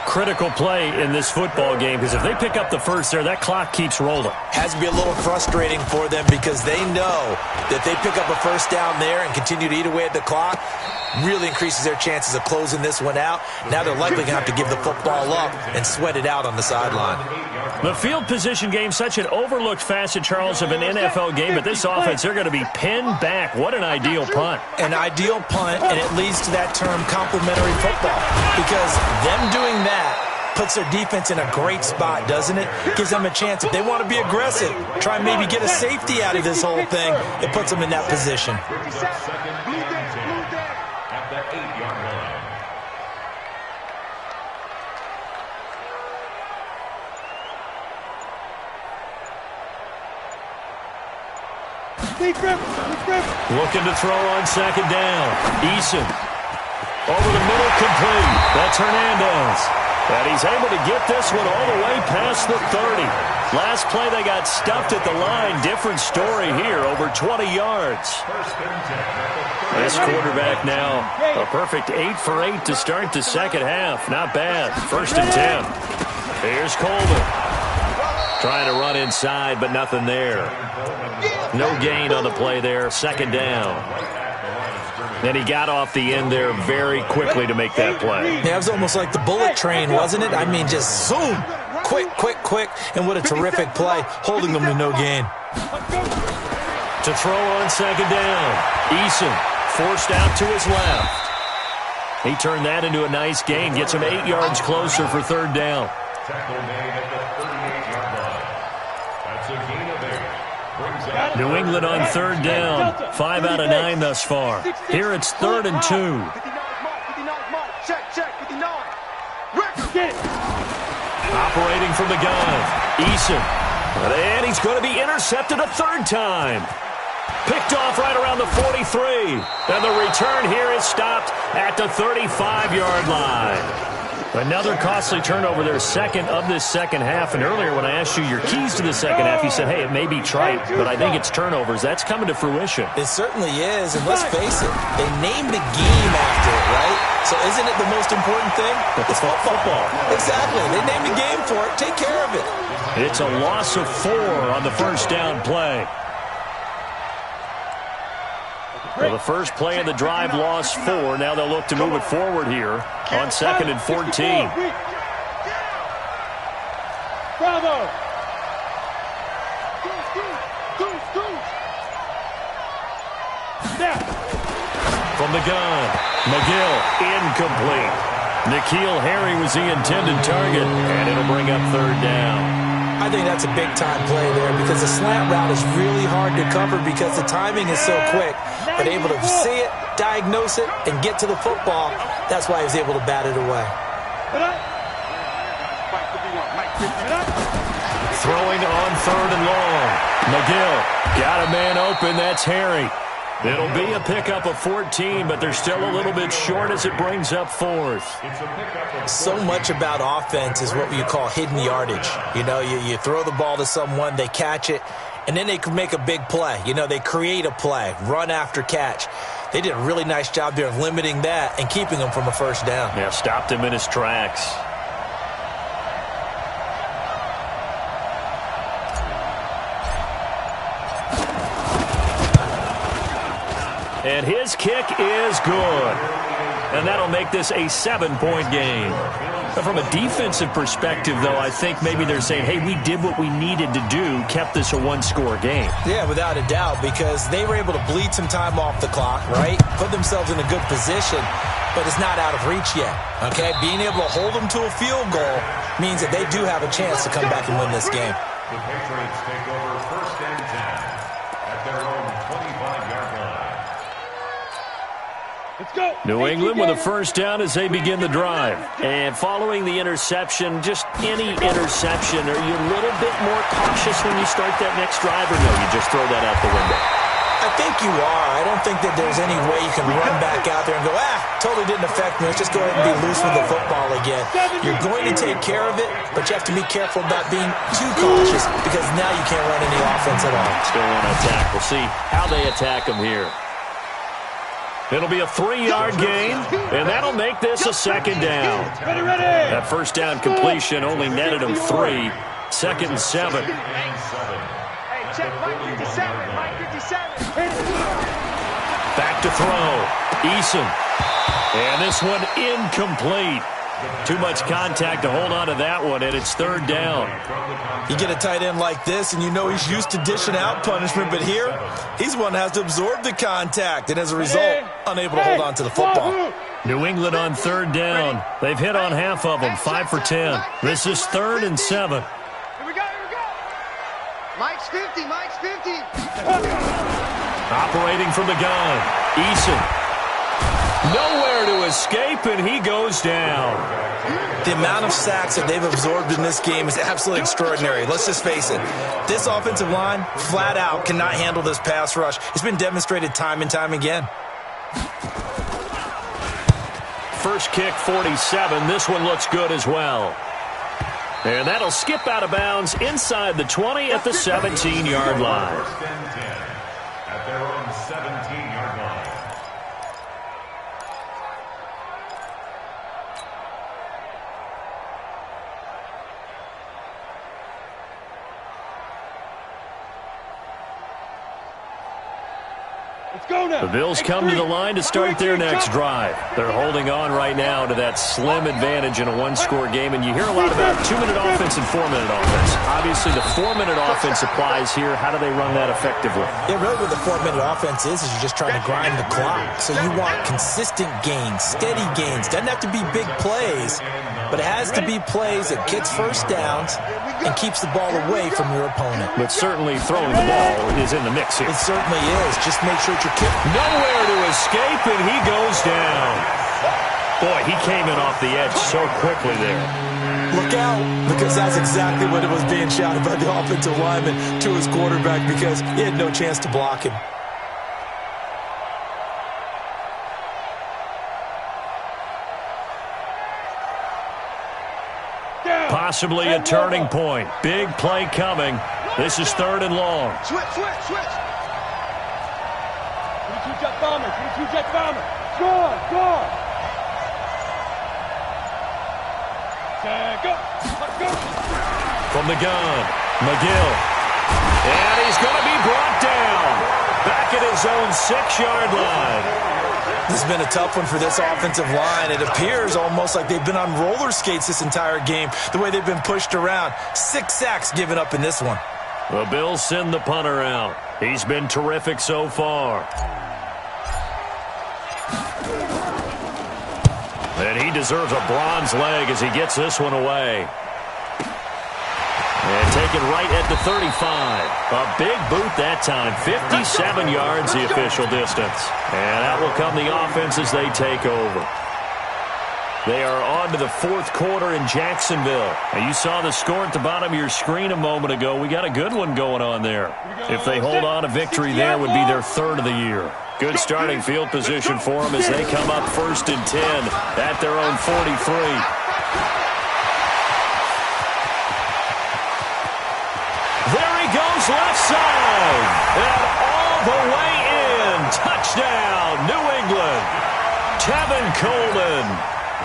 Critical play in this football game, because if they pick up the first there, that clock keeps rolling. Has to be a little frustrating for them because they know that they pick up a first down there and continue to eat away at the clock, really increases their chances of closing this one out. Now they're likely going to have to give the football up and sweat it out on the sideline. The field position game, such an overlooked facet, Charles, of an NFL game, but this offense, they're going to be pinned back. What an ideal punt. An ideal punt, and it leads to that term complementary football, because them doing that puts their defense in a great spot, doesn't it? Gives them a chance. If they want to be aggressive, try and maybe get a safety out of this whole thing, it puts them in that position. At the 8-yard line. Looking to throw on 2nd down. Eason. Over the middle, complete. That's Hernandez. And he's able to get this one all the way past the 30. Last play, they got stuffed at the line. Different story here, over 20 yards. This quarterback now, a perfect 8 for 8 to start the second half. Not bad. 1st and 10. Here's Coleman. Trying to run inside, but nothing there. No gain on the play there. Second down. And he got off the end there very quickly to make that play. Yeah, it was almost like the bullet train, wasn't it? I mean, just zoom. Quick, quick, quick. And what a terrific play, holding them to no gain. To throw on second down. Eason forced out to his left. He turned that into a nice gain. Gets him 8 yards closer for third down. Tackle made at the 38-yard line. That's a gain of 8. Brings up New England on third down. 5 out of 9 thus far. Here it's 3rd and 2. 59 mark. Check, 59. Record. Operating from the gun. Eason. And he's going to be intercepted a third time. Picked off right around the 43. And the return here is stopped at the 35-yard line. Another costly turnover there, second of this second half. And earlier when I asked you your keys to the second half, you said, hey, it may be trite, but I think it's turnovers. That's coming to fruition. It certainly is, and let's face it, they named the game after it, right? So isn't it the most important thing? It's football. Exactly. They named the game for it. Take care of it. It's a loss of 4 on the first down play. Well, the first play of the drive lost 4. Now they'll look to move it forward here on 2nd and 14. Bravo! From the gun, McGill, incomplete. N'Keal Harry was the intended target, and it'll bring up third down. I think that's a big-time play there because the slant route is really hard to cover because the timing is so quick. But able to see it, diagnose it, and get to the football, that's why he was able to bat it away. Throwing on 3rd and long. McGill got a man open. That's Harry. It'll be a pickup of 14, but they're still a little bit short as it brings up 4th. So much about offense is what you call hidden yardage. You know, you throw the ball to someone, they catch it, and then they can make a big play. You know, they create a play, run after catch. They did a really nice job there of limiting that and keeping him from a first down. Yeah, stopped him in his tracks. And his kick is good. And that'll make this a 7-point game. But from a defensive perspective, though, I think maybe they're saying, hey, we did what we needed to do, kept this a 1-score game. Yeah, without a doubt, because they were able to bleed some time off the clock, right? Put themselves in a good position, but it's not out of reach yet, okay? Being able to hold them to a field goal means that they do have a chance to come back and win this game. The Patriots take over 1st and 10 at their own 25-yard line. Let's go. New England with a first down as they begin the drive. And following the interception, just any interception, are you a little bit more cautious when you start that next drive, or no, you just throw that out the window? I think you are. I don't think that there's any way you can run back out there and go, totally didn't affect me. Let's just go ahead and be loose with the football again. You're going to take care of it, but you have to be careful about being too cautious because now you can't run any offense at all. Still want to attack. We'll see how they attack them here. It'll be a 3-yard gain, and that'll make this a second down. That first down completion only netted him 3. 2nd and 7. Hey, check Mike 57. Mike 57. Back to throw. Eason. And this one incomplete. Too much contact to hold on to that one, and it's 3rd down. You get a tight end like this, and you know he's used to dishing out punishment, but here, he's one that has to absorb the contact, and as a result, unable to hold on to the football. New England on 3rd down. They've hit on half of them, 5 for 10. This is 3rd and 7. Here we go. Mike's 50. Operating from the gun. Eason. Nowhere to escape, and he goes down. The amount of sacks that they've absorbed in this game is absolutely extraordinary. Let's just face it. This offensive line, flat out, cannot handle this pass rush. It's been demonstrated time and time again. First kick, 47. This one looks good as well. And that'll skip out of bounds inside the 20 at the 17-yard line. 1st and 10 at their own 17-yard line. The Bills come to the line to start their next drive. They're holding on right now to that slim advantage in a one-score game, and you hear a lot about 2-minute offense and 4-minute offense. Obviously, the 4-minute offense applies here. How do they run that effectively? Yeah, really what the 4-minute offense is you're just trying to grind the clock. So you want consistent gains, steady gains. Doesn't have to be big plays, but it has to be plays that gets first downs and keeps the ball away from your opponent. But certainly throwing the ball is in the mix here. It certainly is. Just make sure you're kicking. Nowhere to escape, and he goes down. Boy, he came in off the edge so quickly there. Look out, because that's exactly what it was being shouted by the offensive lineman to his quarterback because he had no chance to block him. Possibly a turning point. Big play coming. This is 3rd and long. Switch. 22-jet bomber. 22-jet bomber. Score. Go. From the gun, McGill. And he's going to be brought down. Back at his own 6-yard line. This has been a tough one for this offensive line. It appears almost like they've been on roller skates this entire game, the way they've been pushed around. 6 sacks given up in this one. The Bills send the punter out. He's been terrific so far. And he deserves a bronze leg as he gets this one away. And taken right at the 35. A big boot that time. 57 yards the official distance. And out will come the offense as they take over. They are on to the 4th quarter in Jacksonville. And you saw the score at the bottom of your screen a moment ago. We got a good one going on there. If they hold on, a victory there would be their 3rd of the year. Good starting field position for them as they come up 1st and 10 at their own 43. Goes left side, and all the way in. Touchdown, New England. Tevin Coleman,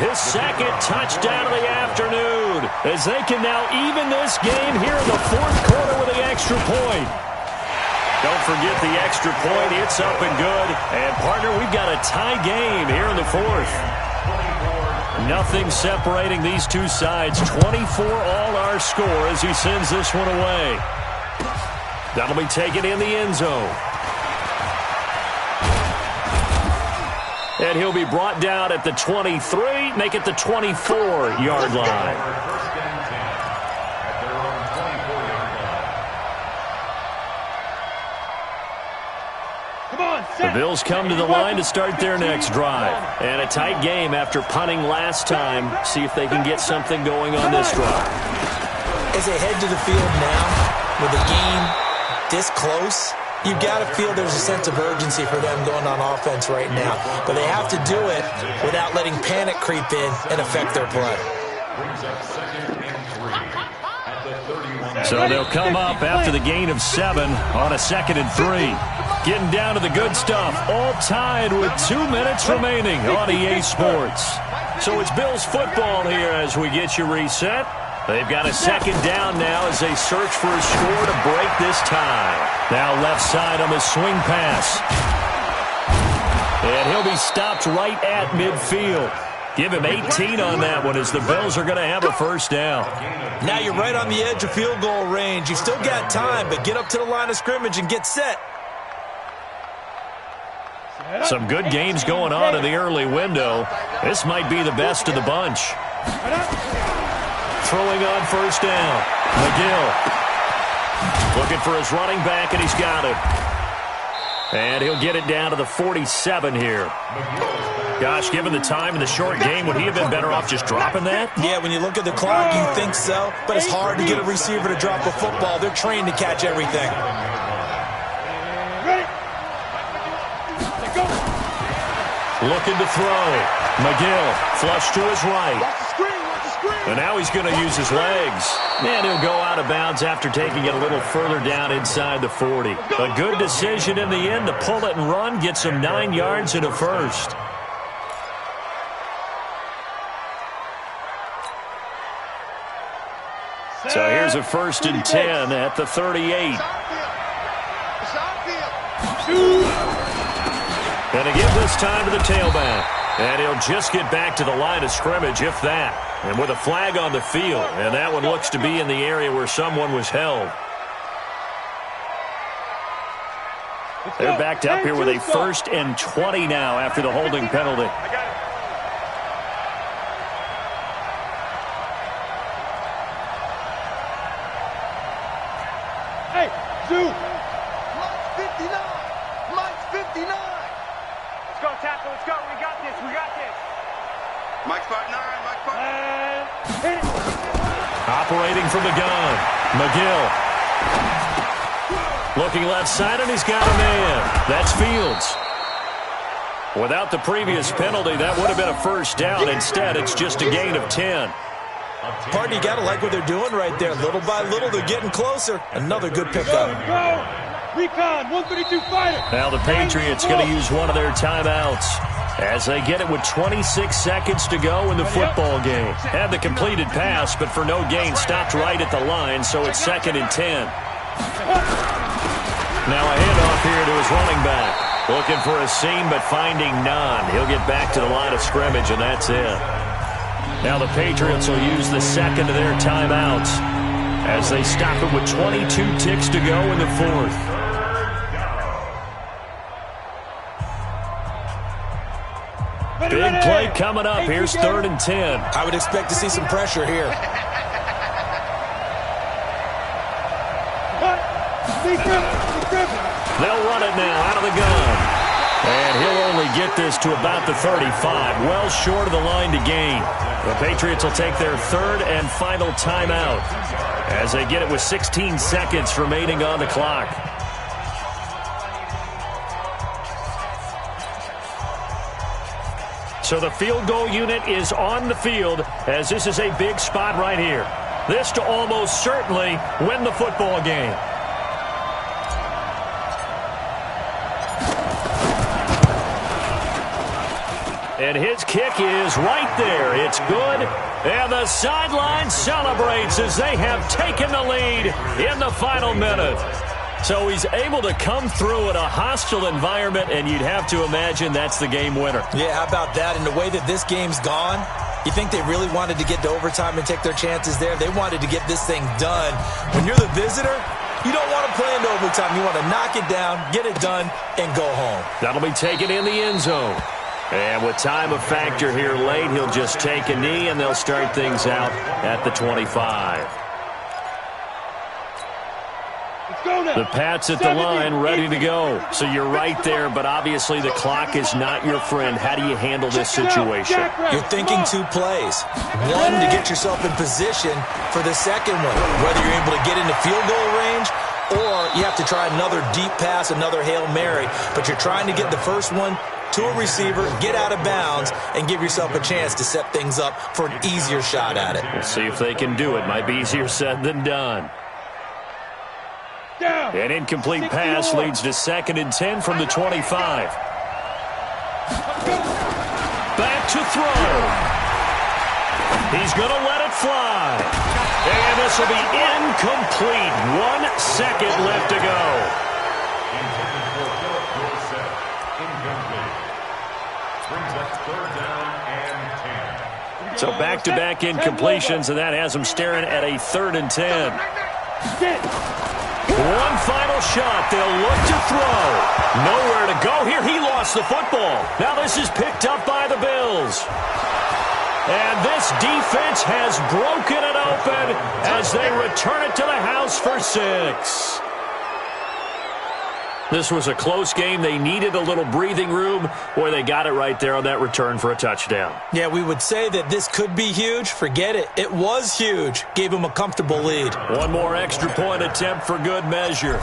his 2nd touchdown of the afternoon, as they can now even this game here in the 4th quarter with the extra point. Don't forget the extra point. It's up and good. And, partner, we've got a tie game here in the 4th. Nothing separating these two sides. 24 all our score as he sends this one away. That'll be taken in the end zone. And he'll be brought down at the 23, make it the 24-yard line. The Bills come to the line to start their next drive. And a tight game after punting last time. See if they can get something going on this drive. As they head to the field now with the game this close, you've got to feel there's a sense of urgency for them going on offense right now. But they have to do it without letting panic creep in and affect their play. So they'll come up after the gain of 7 on a 2nd and 3. Getting down to the good stuff. All tied with 2 minutes remaining on EA Sports. So it's Bills football here as we get you reset. They've got a 2nd down now as they search for a score to break this tie. Now left side on the swing pass. And he'll be stopped right at midfield. Give him 18 on that one as the Bills are going to have a 1st down. Now you're right on the edge of field goal range. You've still got time, but get up to the line of scrimmage and get set. Some good games going on in the early window. This might be the best of the bunch. Throwing on 1st down. McGill looking for his running back, and he's got it. And he'll get it down to the 47 here. Gosh, given the time in the short game, would he have been better off just dropping that? Yeah, when you look at the clock, you think so. But it's hard to get a receiver to drop a football. They're trained to catch everything. Looking to throw. McGill flush to his right. And now he's going to use his legs. And he'll go out of bounds after taking it a little further down inside the 40. A good decision in the end to pull it and run, get some 9 yards and a 1st. So here's a 1st and 10 at the 38. And to give this time to the tailback. And he'll just get back to the line of scrimmage, if that. And with a flag on the field. And that one looks to be in the area where someone was held. They're backed up here with a 1st and 20 now after the holding penalty. Hey, Zoo! Mike's 59! Mike's 59! Let's go, tackle. Let's go. We got this. We got this. Mike's 5'9". Mike's 5'9". And hit it! Operating from the gun, McGill. Looking left side, and he's got a man. That's Fields. Without the previous penalty, that would have been a 1st down. Instead, it's just a gain of 10. Party, you got to like what they're doing right there. Little by little, they're getting closer. Another good pickup. Go! Recon, 132 fighter. Now the Patriots going to use one of their timeouts as they get it with 26 seconds to go in the football game. Had the completed pass, but for no gain, stopped right at the line, so it's 2nd and 10. Now a handoff here to his running back. Looking for a seam, but finding none. He'll get back to the line of scrimmage, and that's it. Now the Patriots will use the 2nd of their timeouts as they stop it with 22 ticks to go in the 4th. Big play coming up. Here's 3rd and 10. I would expect to see some pressure here. They'll run it now out of the gun. And he'll only get this to about the 35. Well short of the line to gain. The Patriots will take their 3rd and final timeout as they get it with 16 seconds remaining on the clock. So the field goal unit is on the field as this is a big spot right here. This to almost certainly win the football game. And his kick is right there. It's good. And the sideline celebrates as they have taken the lead in the final minute. So he's able to come through in a hostile environment, and you'd have to imagine that's the game winner. Yeah, how about that? And the way that this game's gone, you think they really wanted to get to overtime and take their chances there? They wanted to get this thing done. When you're the visitor, you don't want to play into overtime. You want to knock it down, get it done, and go home. That'll be taken in the end zone. And with time a factor here late, he'll just take a knee, and they'll start things out at the 25. The Pats at the line, ready to go. So you're right there, but obviously the clock is not your friend. How do you handle this situation? You're thinking 2 plays. One, to get yourself in position for the second one, whether you're able to get into field goal range or you have to try another deep pass, another Hail Mary. But you're trying to get the first one to a receiver, get out of bounds, and give yourself a chance to set things up for an easier shot at it. We'll see if they can do it. Might be easier said than done. An incomplete pass leads to 2nd and 10 from the 25. Back to throw. He's going to let it fly. And this will be incomplete. 1 second left to go. So back-to-back incompletions, and that has him staring at a 3rd and 10. One final shot. They'll look to throw. Nowhere to go here. He lost the football. Now this is picked up by the Bills. And this defense has broken it open as they return it to the house for 6. This was a close game. They needed a little breathing room, or they got it right there on that return for a touchdown. Yeah, we would say that this could be huge. Forget it. It was huge. Gave them a comfortable lead. One more extra point attempt for good measure.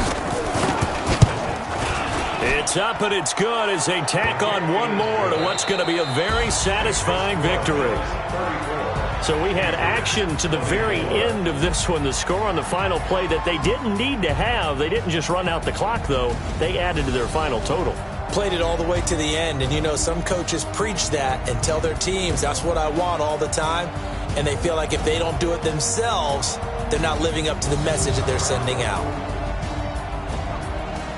It's up and it's good as they tack on one more to what's going to be a very satisfying victory. So we had action to the very end of this one. The score on the final play that they didn't need to have. They didn't just run out the clock, though. They added to their final total. Played it all the way to the end. And, you know, some coaches preach that and tell their teams, that's what I want all the time. And they feel like if they don't do it themselves, they're not living up to the message that they're sending out.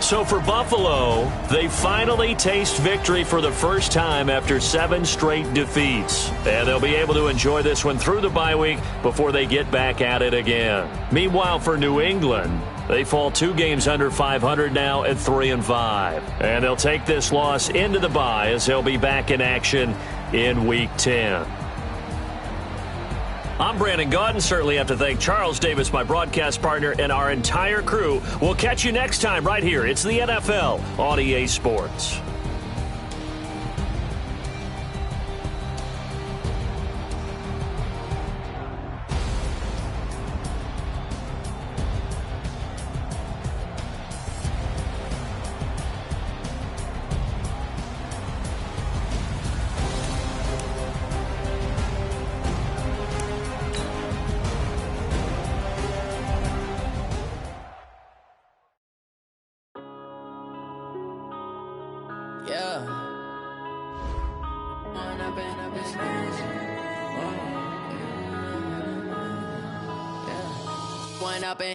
So for Buffalo, they finally taste victory for the first time after 7 straight defeats. And they'll be able to enjoy this one through the bye week before they get back at it again. Meanwhile, for New England, they fall 2 games under 500 now at 3-5. And they'll take this loss into the bye as they'll be back in action in Week 10. I'm Brandon Gaudin. Certainly have to thank Charles Davis, my broadcast partner, and our entire crew. We'll catch you next time right here. It's the NFL on EA Sports.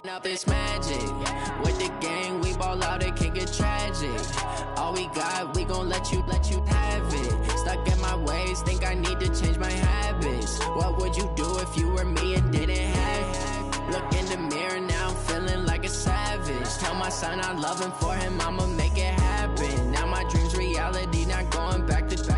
Up this magic with the gang, we ball out, it can get tragic. All we got, we gon' let you have it. Stuck in my ways, think I need to change my habits. What would you do if you were me and didn't have it? Look in the mirror now, I'm feeling like a savage. Tell my son I love him, for him I'ma make it happen. Now my dream's reality, not going back to.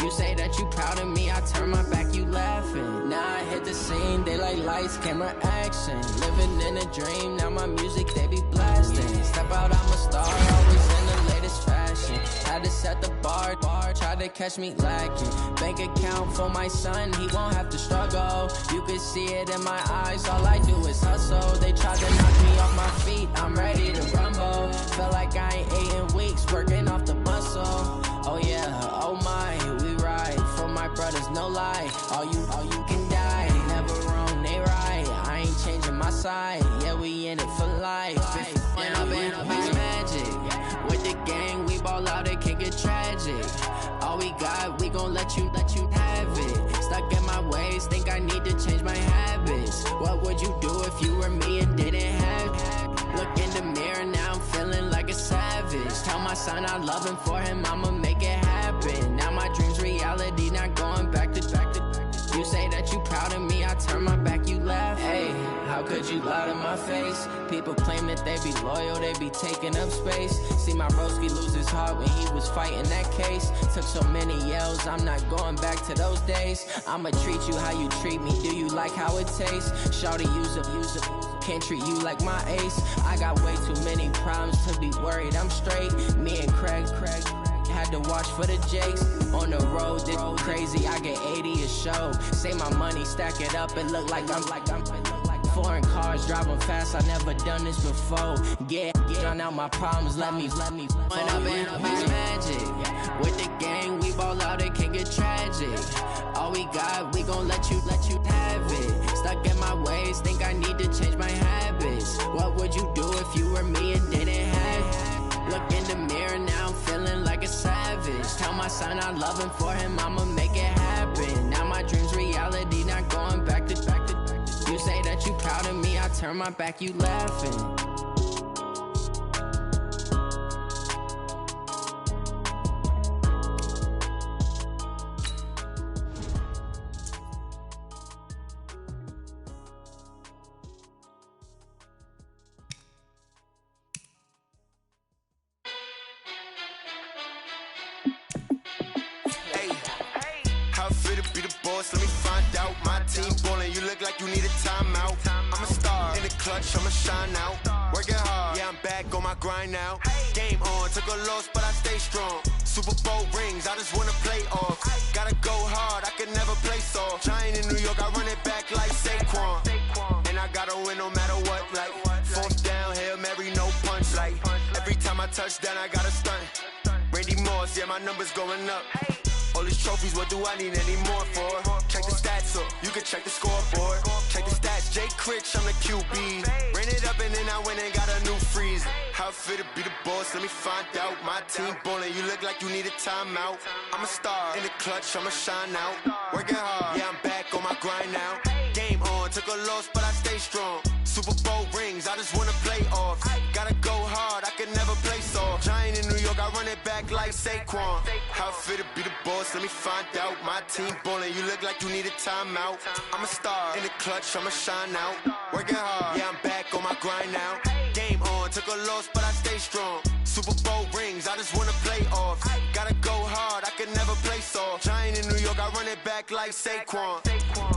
You say that you proud of me, I turn my back, you laughing. Now I hit the scene, they like lights, camera, action. Living in a dream, now my music, they be blasting. Step out, I'm a star, always in the latest fashion. Had to set the bar, try to catch me lacking. Bank account for my son, he won't have to struggle. You can see it in my eyes, all I do is hustle. They tried to knock me off my feet, I'm ready to rumble. Felt like I ain't ate in weeks, working off the muscle. Oh yeah, oh my, we ride for my brothers, no lie. All you can die, never wrong, they right. I ain't changing my side, yeah, we in it for life. When up in it's magic, with the gang, we ball out, it can get tragic. All we got, we gon' let you have it. Stuck in my ways, think I need to change my habits. What would you do if you were me and didn't have it? Look in the mirror now, I'm feeling like a savage. Tell my son I love him, for him I'ma make it happen. Now my dream's reality, not going back to. You say that you proud of me, I turn my back, you laugh. Hey, how could you lie to my face? People claim that they be loyal, they be taking up space. See my broski lose his heart when he was fighting that case. Took so many yells, I'm not going back to those days. I'ma treat you how you treat me, do you like how it tastes? Shawty, use up, can't treat you like my ace. I got way too many problems to be worried, I'm straight. Me and Craig had to watch for the Jakes. On the road, this crazy, I get 80 a show. Say my money, stack it up, it look like I'm foreign cars, driving fast, I never done this before. Get on out my problems, let me When up in it's magic, with the gang, we ball out, it can get tragic. All we got, we gon' let you have it. Stuck in my ways, think I need to change my habits. What would you do if you were me and didn't have it? Look in the mirror now, I'm feeling like a savage. Tell my son I love him, for him I'ma make it happen. Now my dream's reality, not going back to. You say that you proud of me, I turn my back, you laughing. Let me find out. My team ballin', you look like you need a timeout. I'm a star in the clutch, I'ma shine out. Working hard, yeah, I'm back on my grind now. Game on, took a loss, but I stay strong. Super Bowl rings, I just wanna play off. Gotta go hard, I could never play soft. Giant in New York, I run it back like Saquon. And I gotta win no matter what, like fourth down, Hail Mary, no punch. Like every time I touch down, I gotta stunt. Randy Moss, yeah, my numbers going up. All these trophies, what do I need any more for? Check the stats up, you can check the scoreboard. Check the stats, Jay Critch, I'm the QB. Ran it up and then I went and got a new freeze. How it feel to be the boss, let me find out. My team ballin', you look like you need a timeout. I'm a star in the clutch, I'ma shine out. Working hard, yeah, I'm back on my grind now. Game on, took a loss, but I stay strong. Super Bowl rings, I just wanna play off. Gotta go hard, I could never play Giant in New York, I run it back like Saquon. How fit to be the boss, let me find out. My team ballin', you look like you need a timeout. I'm a star in the clutch, I'ma shine out. Working hard, yeah, I'm back on my grind now. Game on, took a loss, but I stay strong. Super Bowl rings, I just wanna play off. Gotta go hard, I can never play soft. Giant in New York, I run it back like Saquon.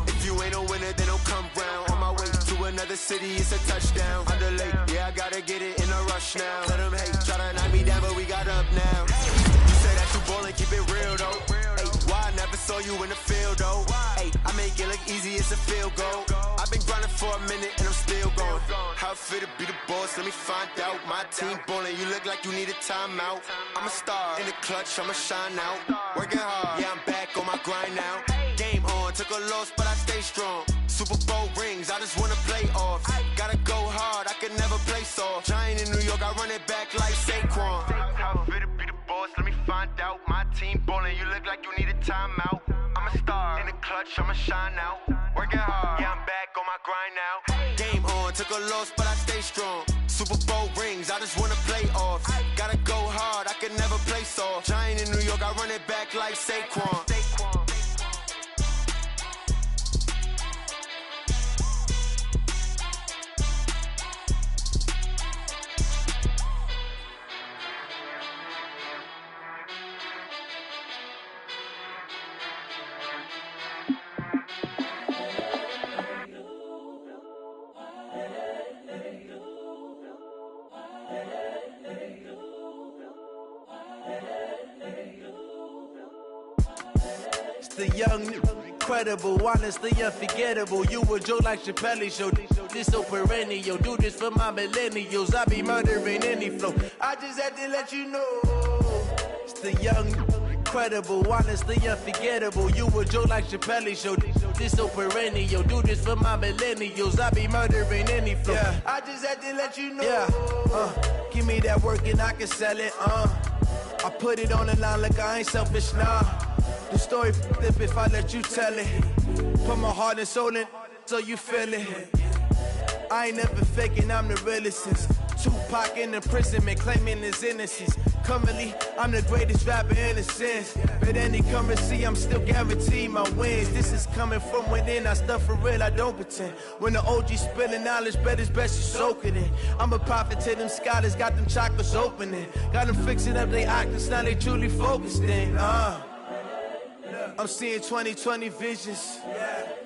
If you ain't a winner, then don't come round. On my way to another city, it's a touchdown. Under late, yeah, I gotta get it in a rush now. Let them hate, try to knock me down, but we got up now. You say that you ballin', keep it real though. Hey, why I never saw you in the field though? Hey, I make it look easy, it's a field goal. I've been grinding for a minute and I'm still going. How fit to be the boss, let me find out. My team ballin', you look like you need a timeout. I'm a star in the clutch, I'ma shine out. Working hard, yeah, I'm back on my grind now. Game on, took a loss, but I stay strong. Super Bowl rings, I just wanna play off. Gotta go hard, I can never play soft. Giant in New York, I run it back like Saquon. How fit to be the boss, let me find out. My team ballin', you look like you need a timeout. I'm a star in the clutch, I'ma shine out. Working hard, yeah, I'm back on my grind now. Game on, took a loss, but I stay strong. Super Bowl rings, I just wanna play off. Gotta go hard, I can never play soft. Giant in New York, I run it back like Saquon. The young, incredible, honestly unforgettable. You a Joe like Chappelle show. This so perennial. Do this for my millennials. I be murdering any flow. I just had to let you know. It's the young, incredible, honestly unforgettable. You a Joe like Chappelle show. This so perennial. Do this for my millennials. I be murdering any flow. Yeah. I just had to let you know. Yeah. Give me that work and I can sell it. I put it on the line like I ain't selfish, nah. The story flip if I let you tell it. Put my heart and soul in so you feel it. I ain't never faking, I'm the realest since Tupac in imprisonment, claiming his innocence. Currently, I'm the greatest rapper in a sense. But any currency, I'm still guaranteed my wins. This is coming from within, I stuff for real, I don't pretend. When the OG spilling knowledge, bet it's best you soak it in. I'm a prophet to them scholars, got them chakras opening. Got them fixing up they octaves, now they truly focused in. I'm seeing 2020 visions.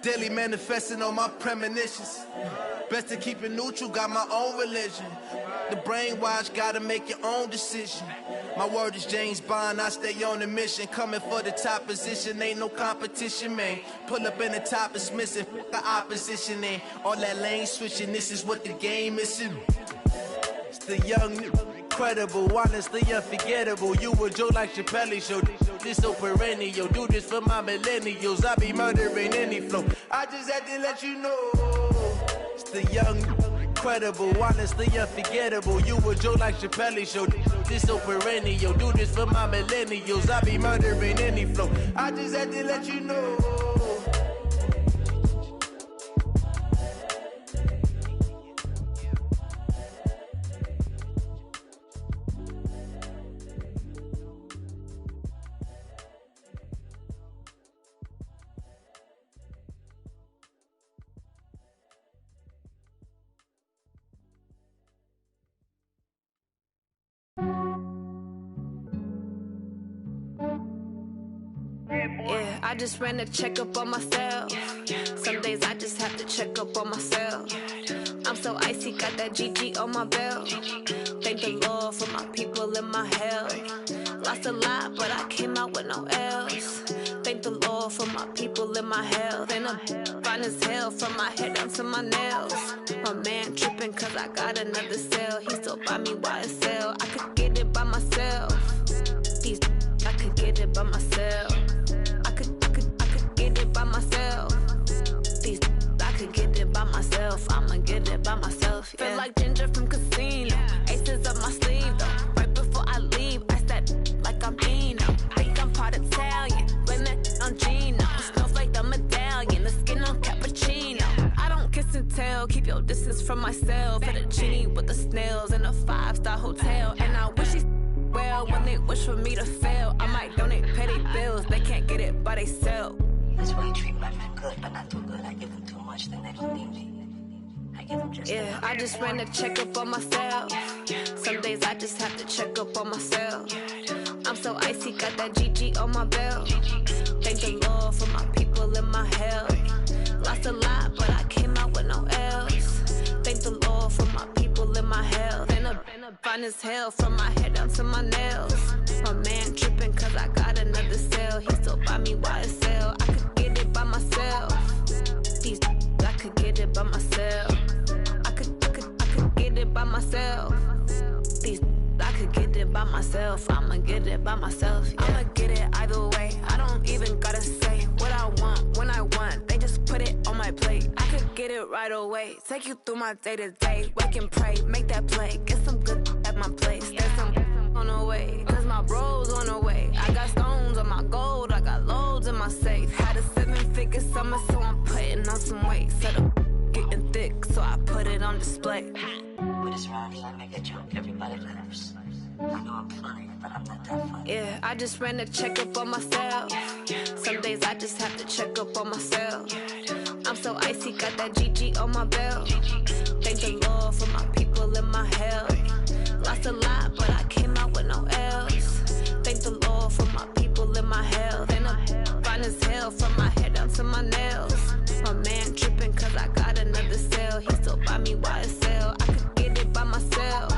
Daily manifesting on my premonitions. Best to keep it neutral, got my own religion. The brainwash, gotta make your own decision. My word is James Bond, I stay on a mission. Coming for the top position, ain't no competition, man. Pull up in the top, it's missing, the opposition ain't. All that lane switching, this is what the game is. It's the young, incredible, honestly unforgettable. You a Joe like Chappelle show. This so perennial. Do this for my millennials. I be murdering any flow. I just had to let you know. It's the young, incredible, honestly unforgettable. You a Joe like Chappelle show. This so perennial. Do this for my millennials. I be murdering any flow. I just had to let you know. Yeah, I just ran a checkup on myself. Some days I just have to check up on myself. I'm so icy, got that GG on my belt. Thank the Lord for my people and my health. Lost a lot, but I came out with no else. Thank the Lord for my people and my health. And I'm fine as hell from my head down to my nails. My man tripping cause I got another cell. He still buy me YSL. I could get it by myself. These I could get it by myself. I could get it by myself. These I could get it by myself. I'ma get it by myself. Yeah. Feel like Ginger from Casino. Aces up my sleeve though. Right before I leave, I said like I'm Dino. Think I'm part Italian. Blame it on Gino. Snowflake the medallion. The skin on cappuccino. I don't kiss and tell. Keep your distance from myself. At a genie with the snails in a 5-star hotel. And I wish he's hell when they wish for me to fail. I might donate petty bills, they can't get it by they sell. That's why you treat my men good, but not too good. I give them too much, then they don't need me. I give them just enough. I just ran a checkup on myself. Some days I just have to check up on myself. I'm so icy, got that GG on my belt. Thank the Lord for my people in my health. Lost a lot, but I came out with no else. Thank the Lord for my people in my health. Been a fine as hell from my head down to my nails. My man tripping cause I got another cell. He still buy me YSL. I could get it by myself. These I could get it by myself. I could get it by myself. These I could get it by myself. I'ma get it by myself. Yeah. I'ma get it either way. I don't even gotta say what I want when I want. They just put it on my plate. I could get it right away. Take you through my day to day. Wake and pray, make that play. Get some good at my place. There's some on the way. Cause my bros on the way. I got stones on my gold. I got loads in my safe. Had a 7-figure summer, so I'm putting on some weight. Set up getting thick, so I put it on display. With this round, I make a joke, everybody laughs. I know I'm funny, but I'm not that funny. Yeah, I just ran a checkup on myself. Some days I just have to check up on myself. I'm so icy, got that GG on my belt. Thank the Lord for my people in my health. Lost a lot, but I came out with no else. Thank the Lord for my people in my health. And I'm fine as hell from my head down to my nails. My man tripping cause I got another cell. He still buy me YSL. I could get it by myself.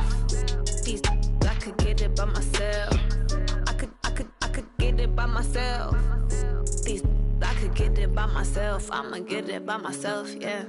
These I could get it by myself. I could get it by myself. These I could get it by myself. I'ma get it by myself, yeah.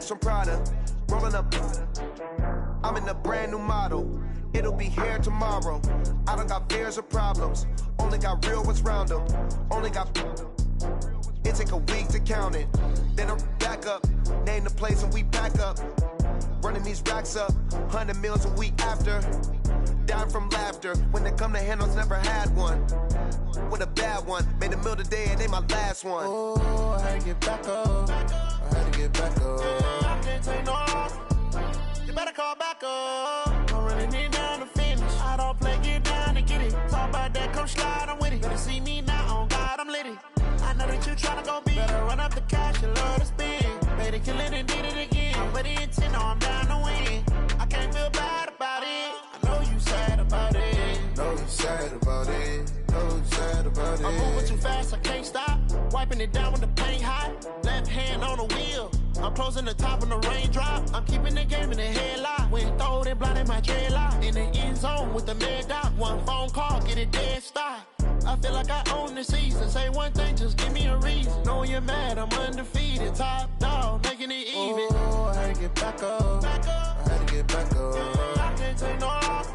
From Prada, rolling up. I'm in a brand new model. It'll be here tomorrow. I don't got fears or problems. Only got real ones round them. Only got. It take a week to count it. Then I'm back up. Name the place and we pack up. Running these racks up. 100 meals a week after. Down from laughter. When they come to handles, never had one. With a bad one. Made a meal today and they my last one. Oh, I had to get back up. I had to get back up. I can't take no off. You better call back up. I'm running it down to finish. I don't play, get down to get it. Talk about that, come slide, I'm with it. Better see me now, on God, I'm litty. I know that you tryna go big. Better run up the cash, you love to spend. Better kill it and did it again. I'm with the intent, no, I'm down to win. I can't feel bad about it. I know you sad about it. Know you sad about it. Know you sad about it. I'm moving too fast, I can't stop. Wiping it down when the paint hot. Left hand on the wheel. I'm closing the top when the raindrop. I'm keeping the game in the headlock. When throwed and blinded my dreadlock. In the end zone with the mad dot. One phone call, get it dead stop. I feel like I own the season. Say one thing, just give me a reason. Knowing you're mad, I'm undefeated. Top dog, making it even. Oh, I had to get back up. I had to get back up. I can't take no off.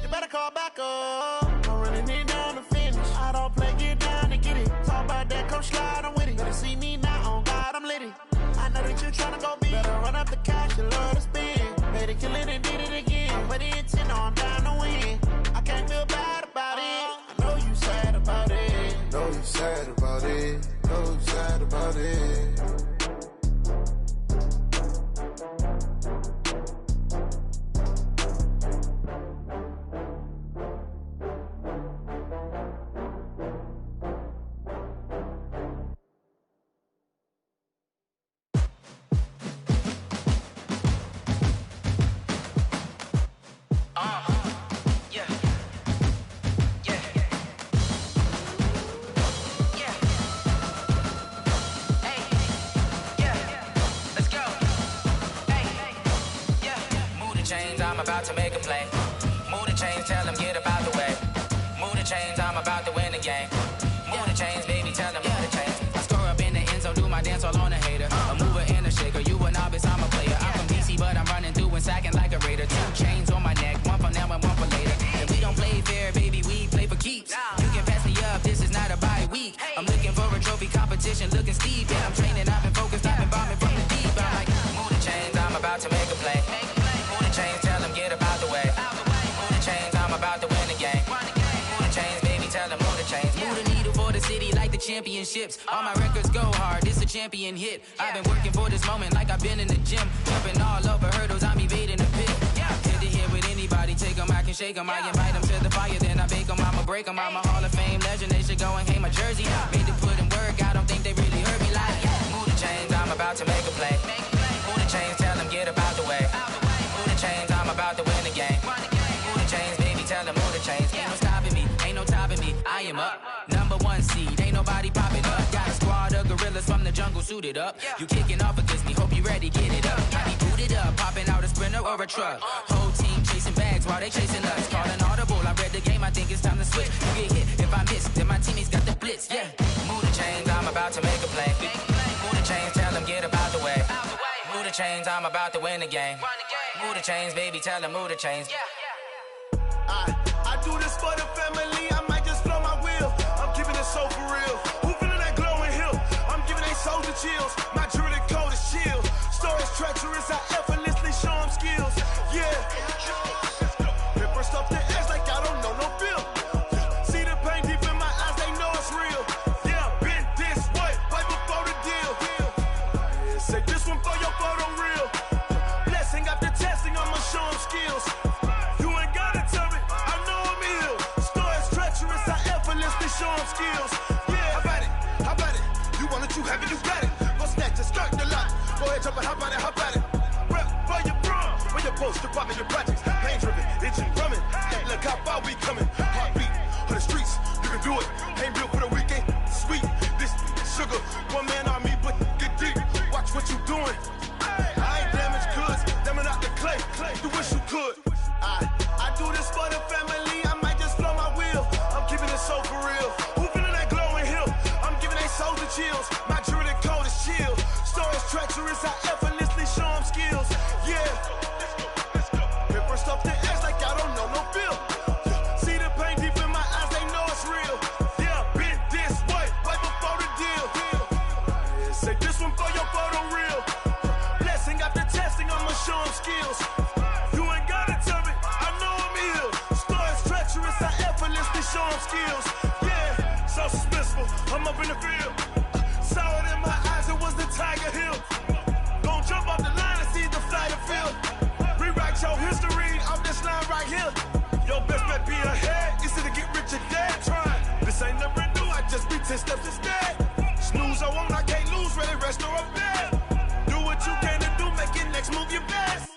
You better call back up. I'm running it down to finish. I don't play, get down to get it. Talk about that, come slide, I'm with it. Better see me now, on God, I'm litty. I know that you tryna go big. Better run up the cash, you love to spend. Better kill it and did it again. I'm with the intent, no, I'm down to win. I can't feel bad about it. I know you sad about it. Know you sad about it. Know you sad about it. I'm about to make a play. Move the chains, tell them get up out the way. Move the chains, I'm about to win the game. Move the chains, baby, tell them move the chains. I score up in the end zone, do my dance all on a hater. A mover and a shaker, you a novice, I'm a player. I'm from DC, but I'm running through and sacking like a raider. 2 chains on my neck, one for now and one for later. And we don't play fair, baby, we play for keeps. You can pass me up, this is not a bye week. I'm looking for a trophy competition, looking steep. And I'm training, I've been focused, I've been bombing from the deep. I'm like, move the chains, I'm about to make a play. Move the chains, tell them get up out the way. Move the chains, I'm about to win the game. Move the chains, baby, tell them move the chains. Move the needle for the city like the championships. All my records go hard, this a champion hit. I've been working for this moment like I've been in the gym. Jumping all over hurdles, I'm evading the pit. Hit to hit with anybody, take them, I can shake them. I invite them to the fire, then I bake them, I'ma break them. I'm a Hall of Fame legend, they should go and hang my jersey. Made to put in work, I don't think they really heard me like, move the chains, I'm about to make a play. Move the chains, tell them get up out the way. Move the chains, I'm about to win the game. Move the chains, baby, tell them move the chains. Ain't no stopping me, ain't no topping me, I am up. #1 seed, ain't nobody popping up. Got a squad of gorillas from the jungle suited up. You kicking off against me, hope you ready, get it up. I be booted up, popping out a Sprinter or a truck. Whole team chasing bags while they chasing us. Call an audible, I read the game, I think it's time to switch. You get hit, if I miss, then my teammates got the blitz, yeah. Move the chains, I'm about to make a play. Move the chains, tell them get up out the way. Move the chains, I'm about to win the game. Move the chains, baby, tell them move the chains. I do this for the family, I might just blow my wheel. I'm giving it so for real. Who feeling that glowing hill? I'm giving they soldier chills. My jewelry coat is chill. Stories treacherous, I effortlessly show them skills. Yeah. Pepper stuff the edge like I don't know no feel. See the pain deep in my eyes, they know it's real. Yeah, been this way, right before the deal. Yeah, say this one for your photo real. Blessing after testing, I'ma show them skills. You ain't gotta tell me, I know I'm ill. Stories treacherous, I effortlessly show them skills. Yeah, how about it? How about it? You want it, you have it, you got it. Go snatch it, skirt the lot. Go ahead, jump it, how about it? How about it? Rep for your bro, for your post, your poppin', your projects. Pain driven, itching, drumming. Hey, look how far we coming. Heartbeat for the streets, you can do it. Ain't built for the weekend. Sweet, this sugar, one man army, but get deep. Watch what you doing. I ain't damaged goods, damn it out the clay. You wish you could. I do this for the family, I might just blow my wheel. I'm keeping it so for real. Who feeling that glowing hill? I'm giving they soldier chills. My jewelry coat is chill. Stories treacherous, I effortlessly show them skills. Yeah. Pepper stuff the edge like I don't know no feel. See the pain deep in my eyes, they know it's real. Yeah, been this way, right before the deal. Yeah, say this one for your photo real. Blessing after testing, I'ma show them skills. You ain't gotta tell me, I know I'm ill. Stories treacherous, I effortlessly show them skills. Yeah, so suspenseful, I'm up in the field. Saw it in my eyes, it was the Tiger Hill. Gon' jump off the line and see the fly the field. Rewrite your history off this line right here. Your best bet be ahead, easy to get rich or dead. Trying, this ain't never new, I just be 10 steps instead. Snooze I won't, I can't lose, ready, rest or up bed. Do what you can to do, make it next move your best.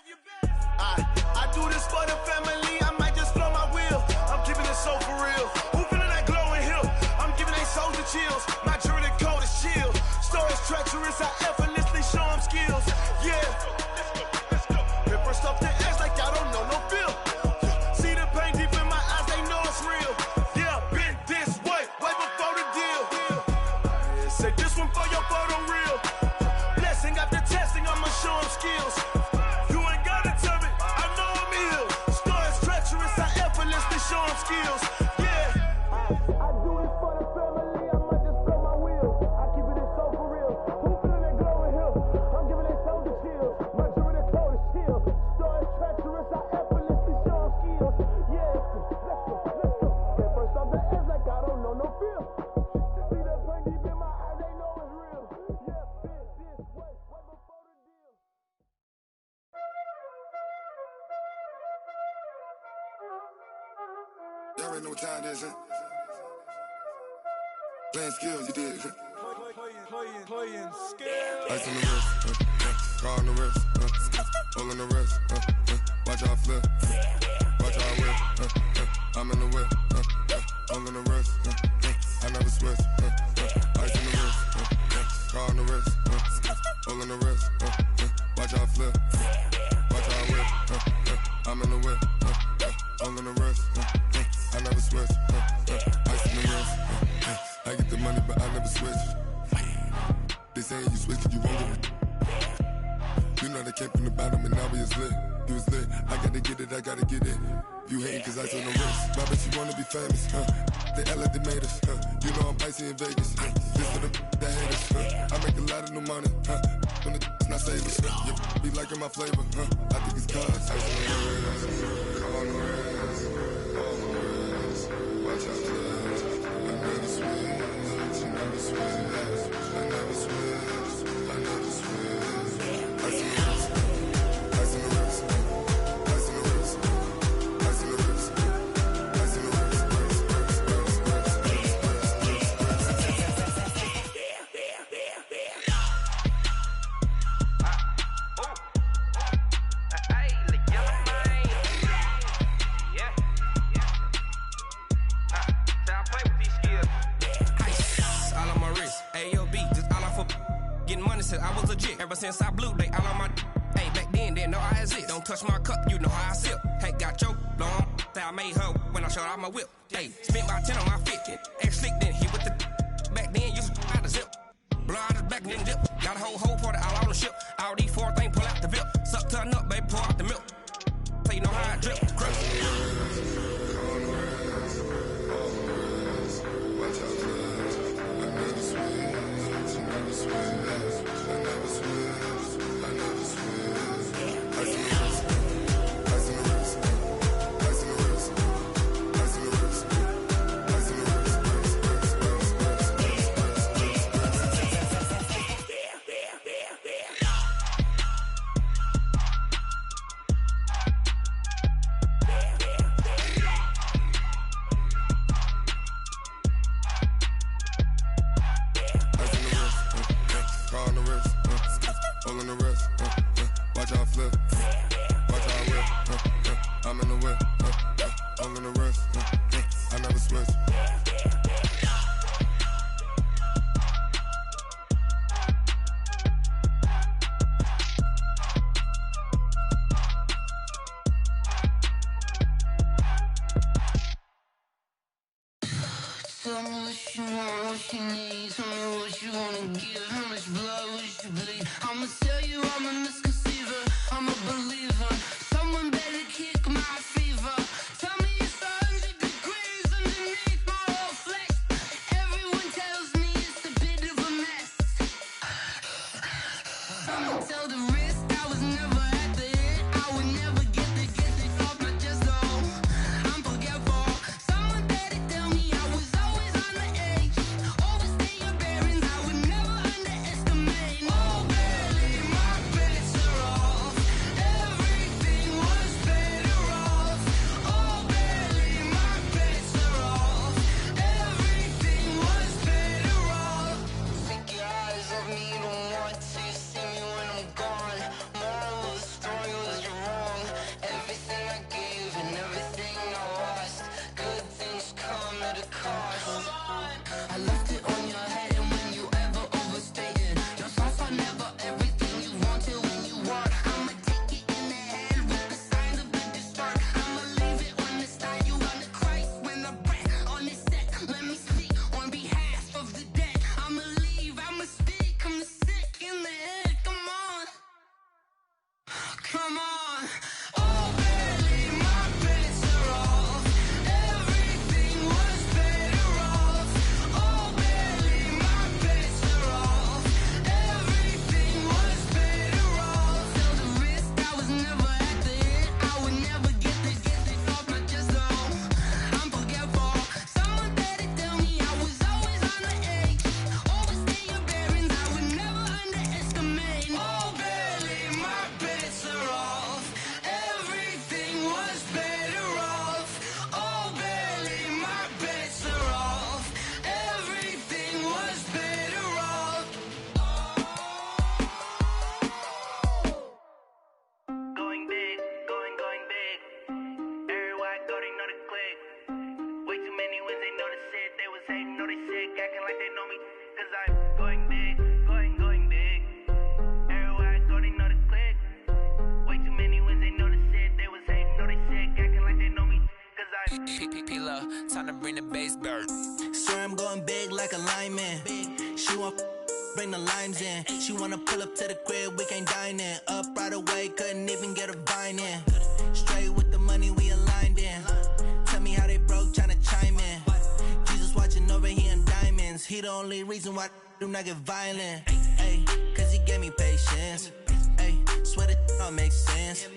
I do this for the family, I might just blow my wheel. I'm keeping it so for real. Who feeling that glowing hill? I'm giving they soldier chills. My jewelry coat is chill. Stories treacherous, I effortlessly show them skills. Yeah. Pepper stuff the edge like I don't know no feel. See the pain deep in my eyes, they know it's real. Yeah, been this way, right before the deal. Yeah, say this one for your photo real. Blessing after testing, I'ma show them skills. You ain't gotta tell me, I know I'm ill. Stories treacherous, I effortlessly show them skills. Yeah. I do it for the family, I might just blow my wheel. I keep it so for real. Who feeling that glowing hill? I'm giving it soldier chills. My jewelry coat is chill. Stories treacherous, I effortlessly show them skills. Yeah, let's go. Pepper stuff the edge like I don't know no feel. See the pain deep in my eyes, they know it's real. Yeah, been this way, right before the deal. Y'all already know what time it is, huh? Playing skills, you did. Playing skills. Ice on the wrist, car on the wrist, all on the wrist, watch how I flip, watch how I whip, I'm in the whip, all on the wrist, I never switch, ice on the wrist, car on the wrist, all on the wrist, watch how I flip, watch how I whip, I'm in the wrist, ice in the wrist. I get the money, but I never switch. They saying you switch, you won't get it. You know they came from the bottom and now we is lit. You was lit, I gotta get it, I gotta get it. You hating cause ice on the wrist. My bitch, you wanna be famous, They act like they made us, You know I'm icy in Vegas, This for the that hate us, I make a lot of new money, When the not save us, be liking my flavor, I think it's cause ice on the wrist, on the wrist, on the wrist. Watch out, cuz I never switch, you never switch, I never switch, I never switch. Ice on the wrist, ice on the wrist, ice on the wrist, ice on the wrist, ice on the wrist. I was legit. Ever since I blew, they all on my. Hey, back then, didn't know I exist. Don't touch my cup, you know how I sip. Hey, got choked, long. Say I made her when I showed out my whip. Hey, spent about 10 on my 50. Ex slick, then hit with the. Back then, used to out the zip. Blow out his back, then dip. Got a whole party all on the ship. All these 4 things pull out the VIP. Suck, turn up, baby, pour out the milk. So you know how I drip. Crush. Watch out, cuz I never switch, you never switch. I never switch, I never switch. Ice in the wrist, ice in the wrist, ice in the wrist, ice in the wrist, ice in the wrist, watch out flip, watch out whip, I'm in the whip, all in the wrist, I never switch. Tell me what you want, what you need. Tell me what you wanna give. How much blood would you bleed? I'ma tell you I'm a misconceiver. I'm a believer. Someone better kick my fever. Tell me it's 100 degrees underneath my whole flesh. Everyone tells me it's a bit of a mess. I'ma tell the risk I was never at the hit. I would never get it off my chest though. I'm forgetful. Someone better tell me I was always on the edge. Overstay your bearings, I would never underestimate. Oh, barely, my bets are off. Everything was better off. Oh, barely, my bets are off. Everything was better off. Take your eyes off me, don't want to see me when I'm gone. Moral of the story was you're wrong. Everything I gave and everything I lost. Good things come at a cost. I left it on your head, and when you ever overstay it, your thoughts are never everything you wanted when you want. I'ma take it in the head with the signs of the distort. I'ma leave it on the side. You on the Christ when the breath on this set. Let me speak on behalf of the dead. I'ma leave, I'ma speak. I'm sick in the head. Come on, come on. Oh, barely, my bets are off. Everything was better off. Oh, barely, my bets are off. Everything was better off. Tell the risk I was never at the hit. I would never get it off my chest though. I'm forgetful. Someone better tell me I was always on the edge. Overstay your bearings, I would never underestimate. Oh, barely, my bets are off. Everything was better off. Oh, barely, my bets are off. Everything was better off. Going big, going big. Everywhere I go, they know the click. Way too many wins, they know the shit. They was hating, know they sick, acting like they know me. Cause I'm going big, going big. Everywhere I go, they know the click. Way too many wins, they know the shit. They was hating, know they sick, acting like they know me. Cause I'm P-P-P-P-P-Love, time to bring the bass bird. Swear I'm going big like a lineman. She want bring the limes in. She wanna pull up to the crib, we can't dine in. Up right away, couldn't even get a vine in. Straight with the money we aligned in. Tell me how they broke, tryna chime in. Jesus watching over here in diamonds. He the only reason why I do not get violent. Ay, cause he gave me patience. Ay, swear that don't make sense.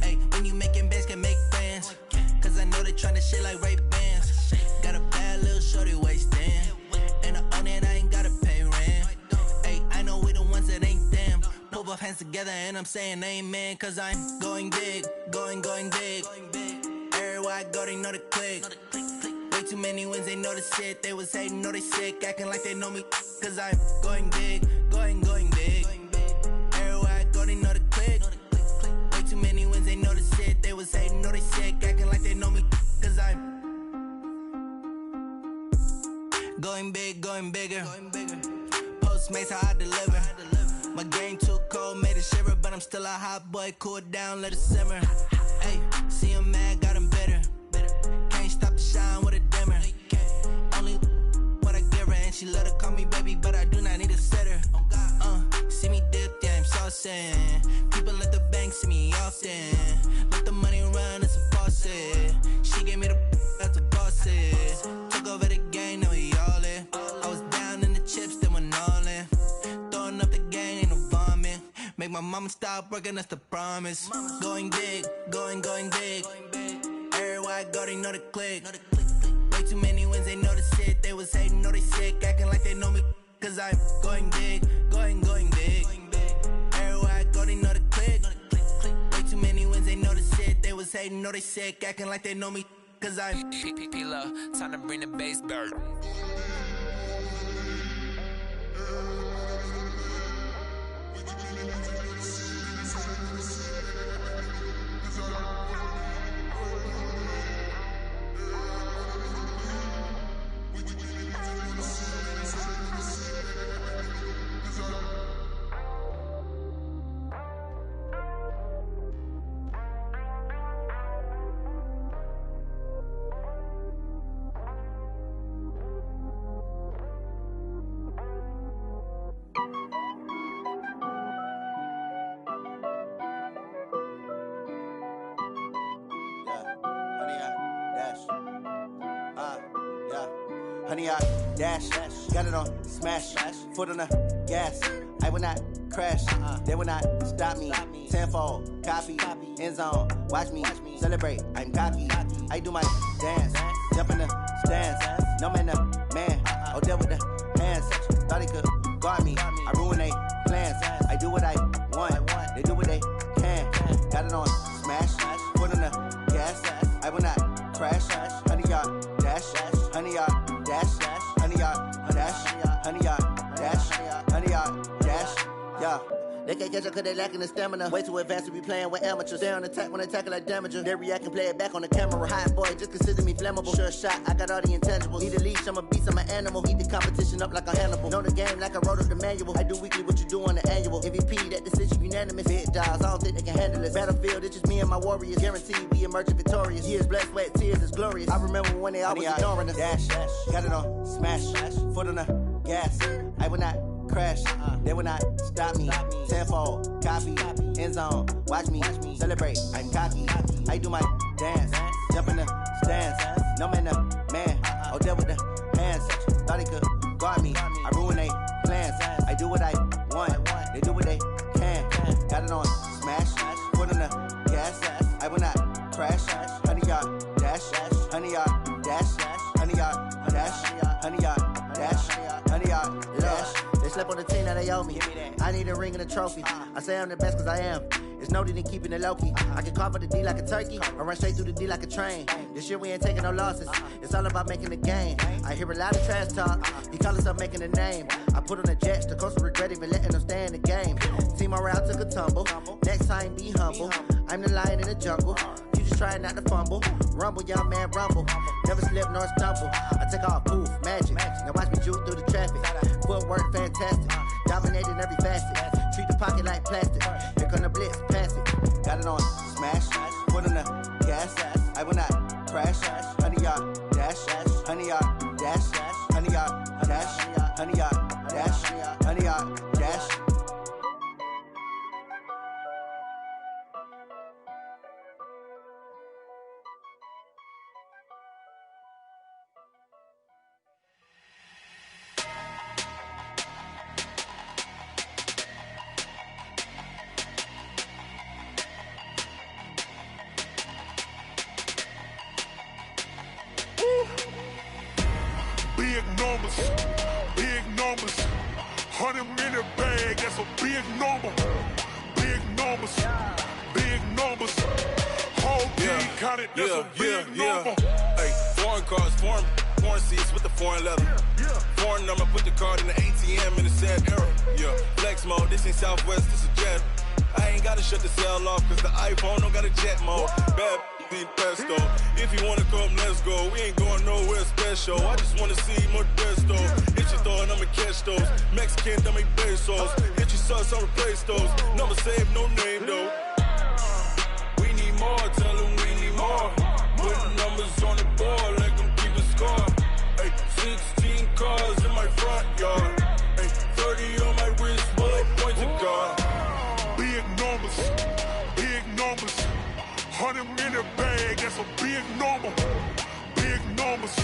Ay, when you making bands, can make friends. Cause I know they tryna shit like Ray-Bans. Got a bad little shorty wasting. And I own it, I ain't gotta pay rent. Ay, I know we the ones that ain't them. Pull both hands together and I'm saying amen. Cause I'm going big, going big. Everywhere I go, they know the click. Way too many wins, they know the shit. They was hating, know they sick, acting like they know me. Cause I'm going big, going big. Everywhere I go, they know the click. Way too many wins, they know the shit. They was hating, know they sick, acting like they know me. Cause I'm going big, going bigger. Postmates how I deliver. My game too cold, made it shiver. But I'm still a hot boy, cool it down, let it simmer. Hey, see him mad, got him bitter. Can't stop the shine with a dimmer. Only what I give her, and she let her call me baby, but I do not need a sitter. See me dip, yeah, I'm saucing. People at the bank see me often. Let the money run, it's a faucet. She gave me the that's a boss it. Took over the game, now we all in. I was down in the chips, then went all in. Throwing up the game, ain't no vomit. Make my mama stop working, that's the promise. Going big, going big. Everywhere I go, they know the click. Way too many wins, they know the shit. They was hating, know they sick, acting like they know me. Cause I'm going big, going big. Everywhere I go, they know the click. Way too many wins, they know the shit. They was hating, know they sick, acting like they know me. Cause I'm P-P-P-Love, time to bring the bass bird. Honey, I dash, got it on smash, foot on the gas. I will not crash, they will not stop me. Tenfold, copy, end zone, watch me celebrate. I'm cocky, I do my dance, jump in the stands. No man, man, oh there with the hands. Thought he could guard me, I ruin they plans. I do what I want, they do what they can. Got it on smash, foot on the gas. I will not crash, honey, y'all dash, honey, y'all dash, honey, y'all dash, honey, y'all dash, honey, y'all dash, yeah. They can't catch up cause they lacking the stamina. Way too advanced to be playing with amateurs. Stay on attack when they tackle like damager. They react and play it back on the camera. Hot boy, just consider me flammable. Sure shot, I got all the intangibles. Need a leash, I'm a beast, I'm an animal. Eat the competition up like a Hannibal. Know the game like I wrote up the manual. I do weekly what you do on the annual. MVP, that decision unanimous. Hit dials, I don't think they can handle it. Battlefield, it's just me and my warriors. Guaranteed we emerging victorious. Years, blood, sweat, tears, it's glorious. I remember when they always ignoring us. Dash, got it on smash, foot on the gas. I will not crash, they will not stop me. Tenfold, copy, end zone, watch me celebrate. I'm cocky, I do my dance, jump in the stands. No man, man, oh there with the hands. Thought he could guard me, I ruin they plans. I do what I want, they do what they can. Got it on smash, foot on the gas. I will not crash, honey, y'all dash, honey, y'all dash, honey, y'all dash, honey, y'all dash, honey, y'all dash. They slept on the team that they owe me. I need a ring and a trophy. I say I'm the best cause I am. It's no need in keeping it low-key. I can carve up the D like a turkey or run straight through the D like a train. This year we ain't taking no losses. It's all about making the game. I hear a lot of trash talk. He call himself making a name. I put on the jets. The coach will regret even letting them stay in the game. Team morale took a tumble. Next time be humble. I'm the lion in the jungle. You just trying not to fumble. Rumble, young man, rumble. Never slip nor stumble. I take off, poof, magic. Now watch me juke through the traffic. Footwork fantastic. Dominating every facet. Treat the pocket like plastic. Here come the blitz, pass it. Got it on smash. Foot on the gas. I will not crash. Honey, dash, honey yard, dash, honey yard, dash, honey yard, dash. Big numbers, 100 minute bag, that's a big number. Big numbers, whole team counted, that's a big number. Hey, foreign cars, foreign seats with the foreign leather. Foreign number, put the card in the ATM in the sad era. Yeah, flex mode, this ain't Southwest, this a jet. I ain't gotta shut the cell off, cause the iPhone don't got a jet mode. Bad need pesto. If you wanna come, let's go. We ain't going nowhere special. I just wanna see Modesto. Hit your throw and I'ma catch those. Mexican, don't make pesos. Hit your sauce, I'll replace those. Number saved, no name though. We need more, tell them we need more. Putting numbers on the board, let them keep the score. Hey, 16 cars in my front yard. Hey, 30 on my wrist, bullet points of God. Big numbers, 100 minute bag, that's a big number. Big numbers,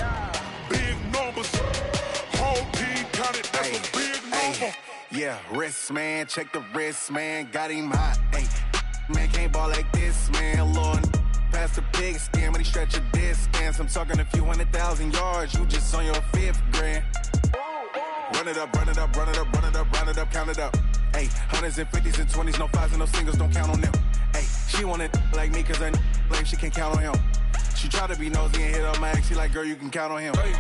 whole team counted, that's a big number. Yeah, wrist man, check the wrist man, got him hot. Ay, man can't ball like this, man. Lord, past the pig skin when he stretch a distance. I'm talking a few 100,000 yards, you just on your 5th grand. Run it up, count it up. Ay, hundreds and 50s and 20s, no 5s and no singles, don't count on them. Ay, she want it like me, cause her lame, she can't count on him. She try to be nosy and hit up my ex, she like, girl, you can count on him. Hey,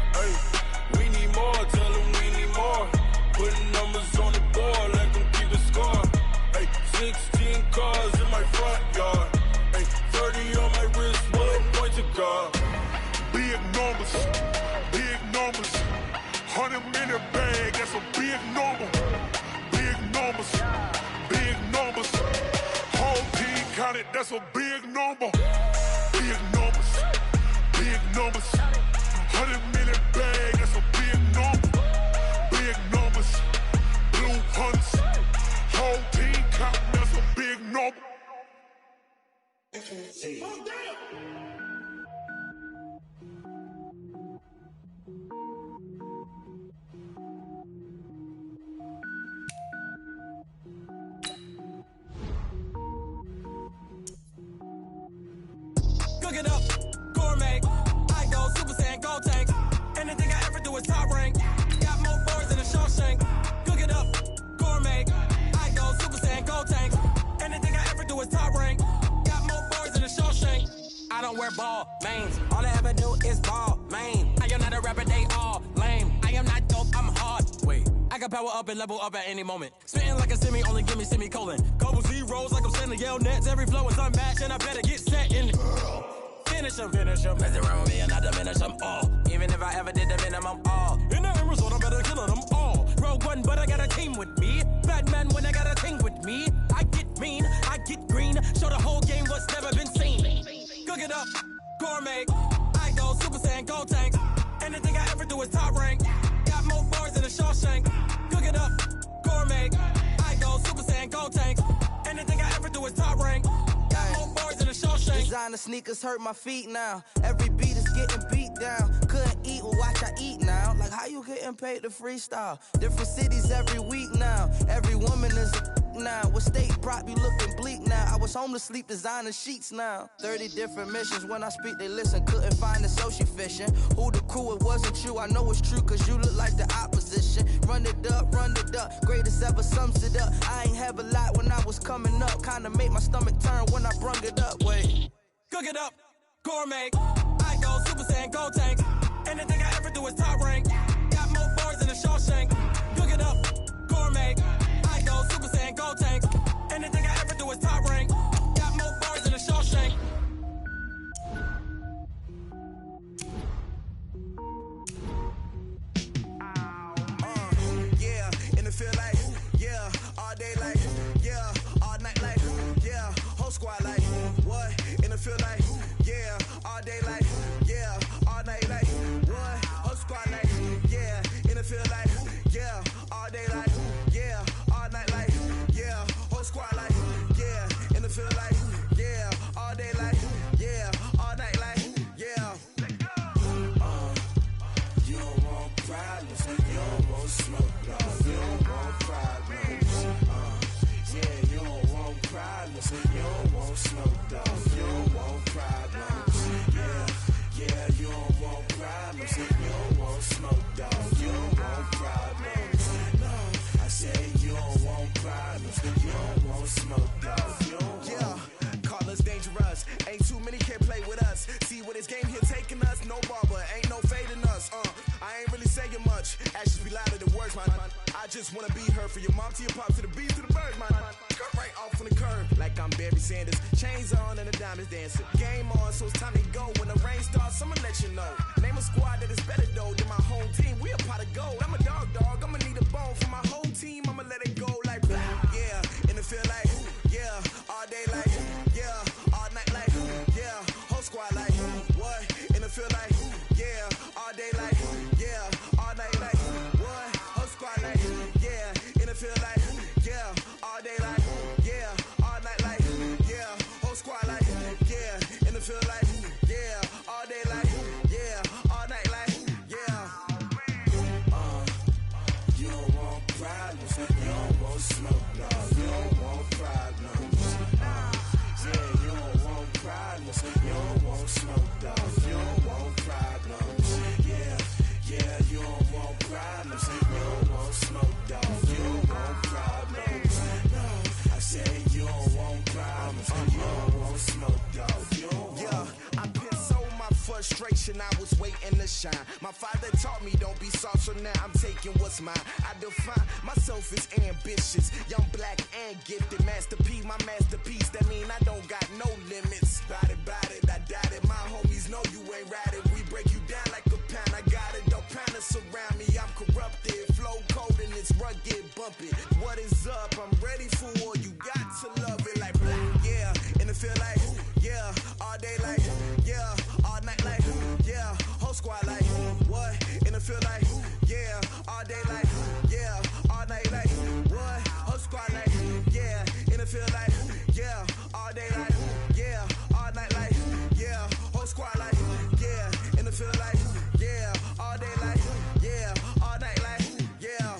we need more, tell them we need more. Putting numbers on the board, let them keep the score. Hey, 16 cars in my front yard. Hey, 30 on my wrist, bullet points of God. Big numbers, 100 minute bag, that's a big number. Big numbers, whole team counted, that's a big number. Big numbers, 100 minute bag, that's a big number. Big numbers, blue hunts, whole team counting, that's a big number. Cook it up, gourmet. I go Super Saiyan, gold tank. Anything I ever do is top rank. Got more boards than a Shawshank. Cook it up, gourmet. I go Super Saiyan, gold tank. Anything I ever do is top rank. Got more boards than a Shawshank. I don't wear ball mains. All I ever do is ball main. I am not a rapper, they all lame. I am not dope, I'm hard. Wait, I can power up and level up at any moment. Spitting like a semi, only give me semicolon. Couple zeros like I'm sending yell nets. Every flow is unmatched and I better get set in. Finish them. Mess around with me and I diminish them all. Even if I ever did the minimum all. In the end result, I'm better killing them all. Rogue One, but I got a team with me. Batman when I got a team with me. I get mean, I get green. Show the whole game what's never been seen. Cook it up, gourmet. I go Super Saiyan, gold tank. Anything I ever do is top rank. Got more bars than a Shawshank. Cook it up, gourmet. I go Super Saiyan, gold tank. Anything I ever do is top rank. Got more bars than a Shawshank. Designer sneakers hurt my feet now. Every beat is getting beat down. Couldn't eat, well watch I eat now. Like how you getting paid to freestyle? Different cities every week now. Every woman is a now. What state prop you looking bleak now? I was home to sleep designer sheets now. 30 different missions. When I speak they listen. Couldn't find the social fishing. Who the crew, it wasn't you. I know it's true cause you look like the opposition. Run it up. Greatest ever sums it up. I ain't have a lot when I was coming up. Kinda made my stomach turn when I brung it up. Wait. Cook it up, gourmet. I go Super Saiyan, gold tank. Anything I ever do is top rank. Got more bars than a Shawshank. Cook it up, gourmet. I go Super Saiyan, gold tank. Anything I ever do is top rank. Got more bars than a Shawshank. Yeah, in the field like, yeah, all day like, yeah, all night like, yeah, whole squad like, what? In the field like, yeah, all day like, yeah, all night like, what? Whole squad like, smoke, dog. You don't want problems. Yeah, you don't want problems. You don't want smoke, dog. You don't want problems. Yeah, you don't want problems. You don't want smoke, dog. You don't want problems. No, I said you don't want problems. You don't want smoke, dog. You don't want. Call us dangerous. Ain't too many can play with us. See what this game here taking us. No barber, ain't no fading us. I ain't really saying much. Actions be louder than words, man. I just wanna be heard. For your mom to your pop to the beat to the bird, man. Cut right off on the curb like I'm Barry Sanders. Chains on and the diamonds dancing. Game on, so it's time to go. When the rain starts, I'ma let you know. Name a squad that is better though than my home team. We a pot of gold. I'm a dog. I'ma need a bone for my whole team. I'ma let it go like blah. Yeah, and it feel like yeah, all day like yeah, all night like yeah, whole squad like what? And it feel like yeah, all day like yeah, all night like what? Whole squad like yeah, and it feel like yeah, all day like yeah, all night like yeah, whole squad like yeah, and it feel like yeah, all day like yeah, all night like yeah. You don't want problems. You don't want smoke, dog. You don't want problems. Yeah, you don't want problems. You don't want smoke, dog. You don't want problems. Yeah, you don't want problems. You don't want smoke, dog. You don't want problems. No, I said you don't want problems. You don't want smoke, dog. You don't want. Yeah, I put so my frustration, I was waiting to shine. My father taught me don't be soft, so now I'm taking what's mine. I define myself as ambitious, young, black, and gifted. Master P, my masterpiece, that mean I don't got no limits. Bout it, I doubt it. My homies know you ain't ride it. We break you down like a pound. I got it, don't pound us around me. I'm corrupted, flow cold and it's rugged, bump it. What is up? I'm ready for war. You got to love it like blah. Yeah, and it feel like yeah, all day like yeah, all night like yeah, whole squad like what? And it feel like yeah, all day like yeah, all night like what? Whole squad like yeah, and it feel like yeah, all day like yeah, all night like yeah, whole squad like yeah, and it feel like yeah, all day like yeah, all night like yeah.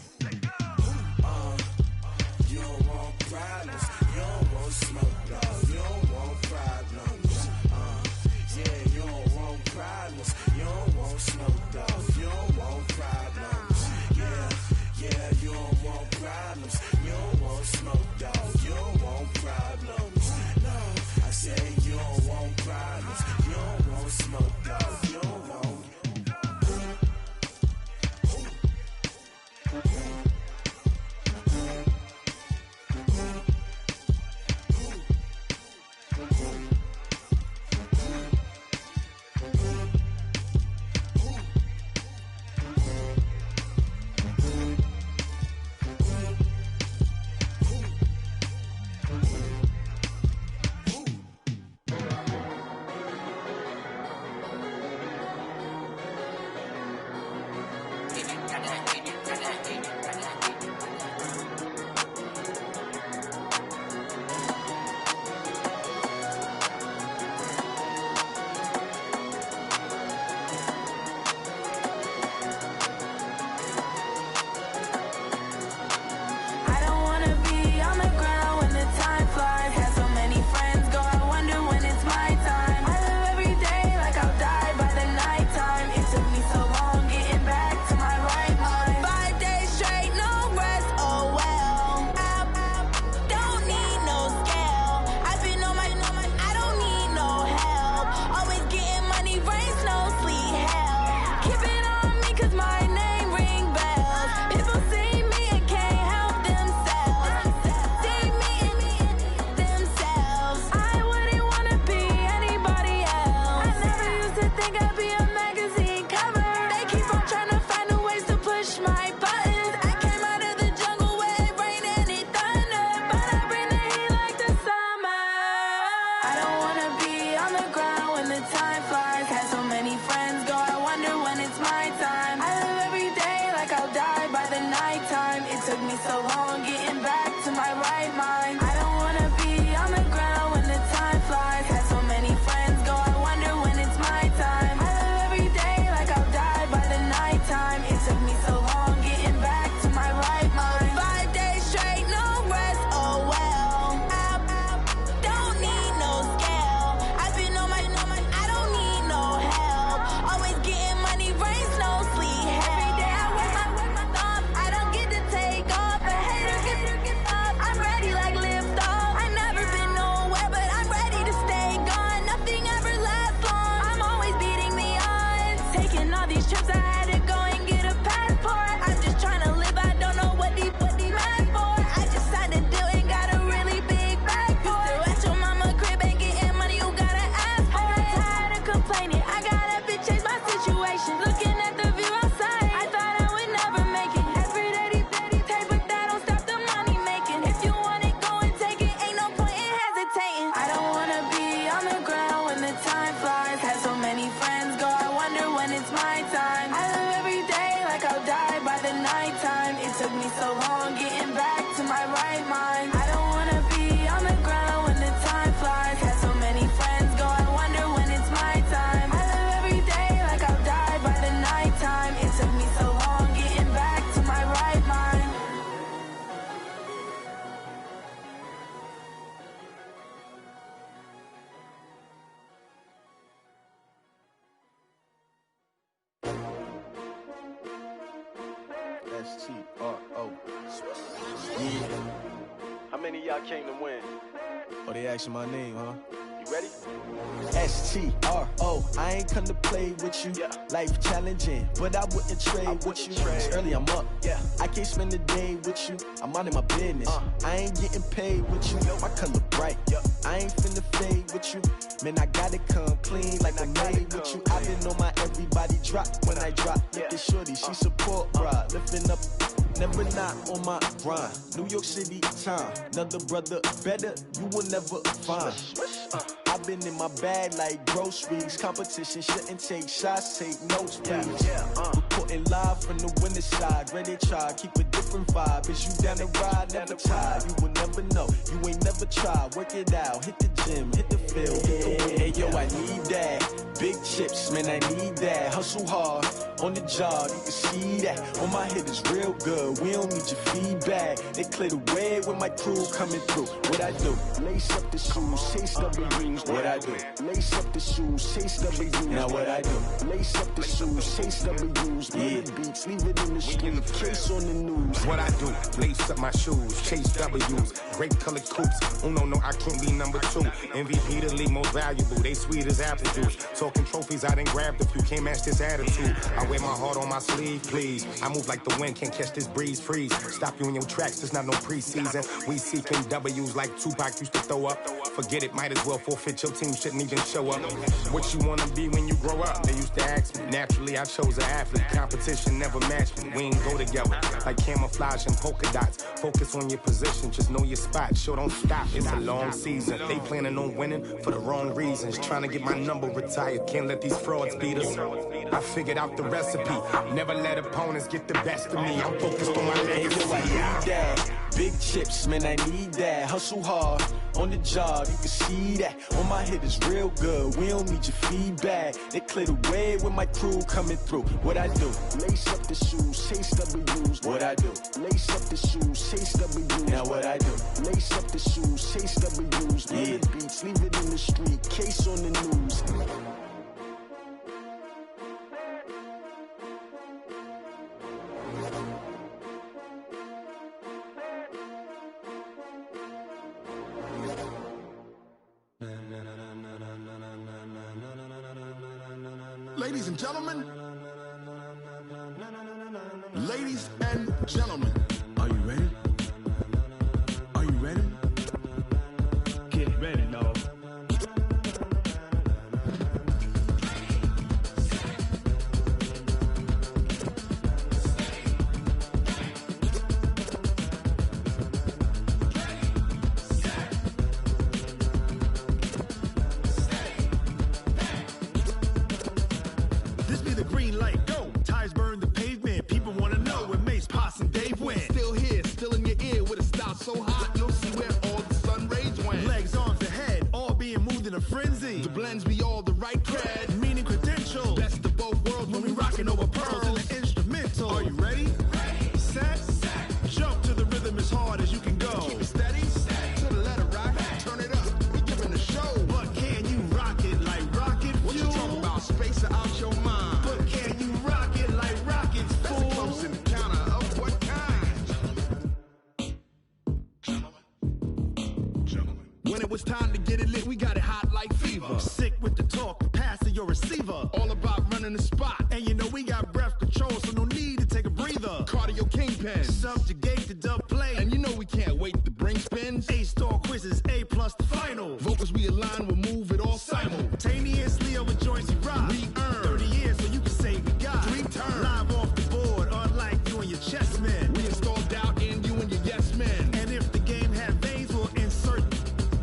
so long getting back to my right mind. I don't wanna be on the ground when the time flies. Had so many friends go, I wonder when it's my time. I live every day like I'll die by the nighttime. It took me so long getting back to my right mind. S-T-R-O. Yeah. How many of y'all came to win? Oh, they asking my name, huh? You ready? S-T-R-O. I ain't come to play with you. Life challenging, but I wouldn't trade with you. It's early, I'm up. I can't spend the day with you. I'm out of my business. I ain't getting paid with you. My color bright. I ain't finna fade with you. Man, I gotta come clean like I made with you. I been on my everybody drop when I drop. Look at shorty, she support, bruh. Lifting up, never not on my grind. New York City time, another brother better, you will never find. I've been in my bag like groceries. Competition shouldn't take shots, take notes, please. Reporting live from the winter side. Ready to try, keep a different vibe. Is you down the ride, never tired. You will never know, you ain't never tried. Work it out, hit the gym, hit the field, hit the win. Hey yo, I need that. Big chips, man, I need that. Hustle hard, on the job, you can see that. On my hit is real good, we don't need your feedback. They clear the way with my crew coming through. What I do? Lace up the shoes, chase W's. What I do? Lace up the shoes, chase W's. Now what I do? Lace up the shoes, chase W's. Yeah, beats, leave it in the street, case on the news. What I do? Lace up my shoes, chase W's. Great colored coops. Oh no, I can't be number 2. MVP the league most valuable. They sweet as apple juice. Talking trophies, I done grabbed a few. Can't match this attitude. I wear my heart on my sleeve, please. I move like the wind, can't catch this breeze. Freeze. Stop you in your tracks. There's not no preseason. We seeking W's like Tupac used to throw up. Forget it, might as well forfeit. Your team shouldn't even show up. What you wanna be when you grow up? They used to ask me. Naturally, I chose an athlete. Competition never matched me. We ain't go together like camouflage and polka dots. Focus on your position, just know your spot. Sure, don't stop. It's a long season. They planning on winning for the wrong reasons. Trying to get my number retired. Can't let these frauds beat us. I figured out the recipe. Never let opponents get the best of me. I'm focused on my legacy. I need that. Big chips, man, I need that. Hustle hard, on the job, you can see that. On my hit is real good, we don't need your feedback. They clear the way with my crew coming through. What I do? Lace up the shoes, chase W's. What I do? Lace up the shoes, chase W's. Now what I do? Lace up the shoes, chase W's. Yeah, beats, leave it in the street, case on the news. Ladies and gentlemen, ladies and gentlemen, are you ready? Are you ready? Get ready, no. So hot, you'll see where all the sun rays went. Legs, arms, the head, all being moved in a frenzy. The blends be all the right cred, meaning credentials. Best of both worlds when we rockin' over pearls in the instrumental. Are you ready? Ready. Set. Jump to the rhythm as hard as you can go. Keep it steady. To the letter rock. Turn it up. We giving the show. But can you rock it like rocket fuel? What you talking about? Space out your mind. But can you rock it like rockets, fool? That's a close encounter of what kind? When it was time to get it lit, we got it hot like fever. Sick with the talk, pass to your receiver. All about running the spot. And you know we got breath control, so no need to take a breather. Cardio kingpin, subjugate the dub play. And you know we can't wait to bring spins. A-star quizzes, A+ the final. Vocals we align, we'll move it all simultaneously over joints we rock. We earn 30 years, so you can say we got 3 turns. Live off the board, unlike you and your chess men. We install doubt in you and your yes men. And if the game had veins, we'll insert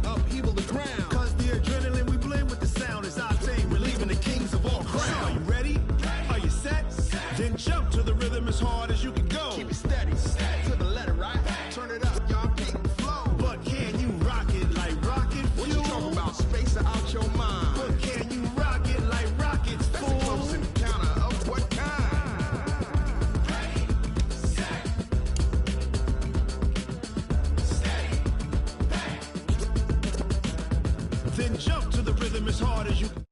upheaval the ground. Cause the adrenaline we blend with the sound is our thing, relieving the kings of all crowns. So are you ready? Are you set? Then jump to the rhythm as hard as you can go. Keep it steady. To the as hard as you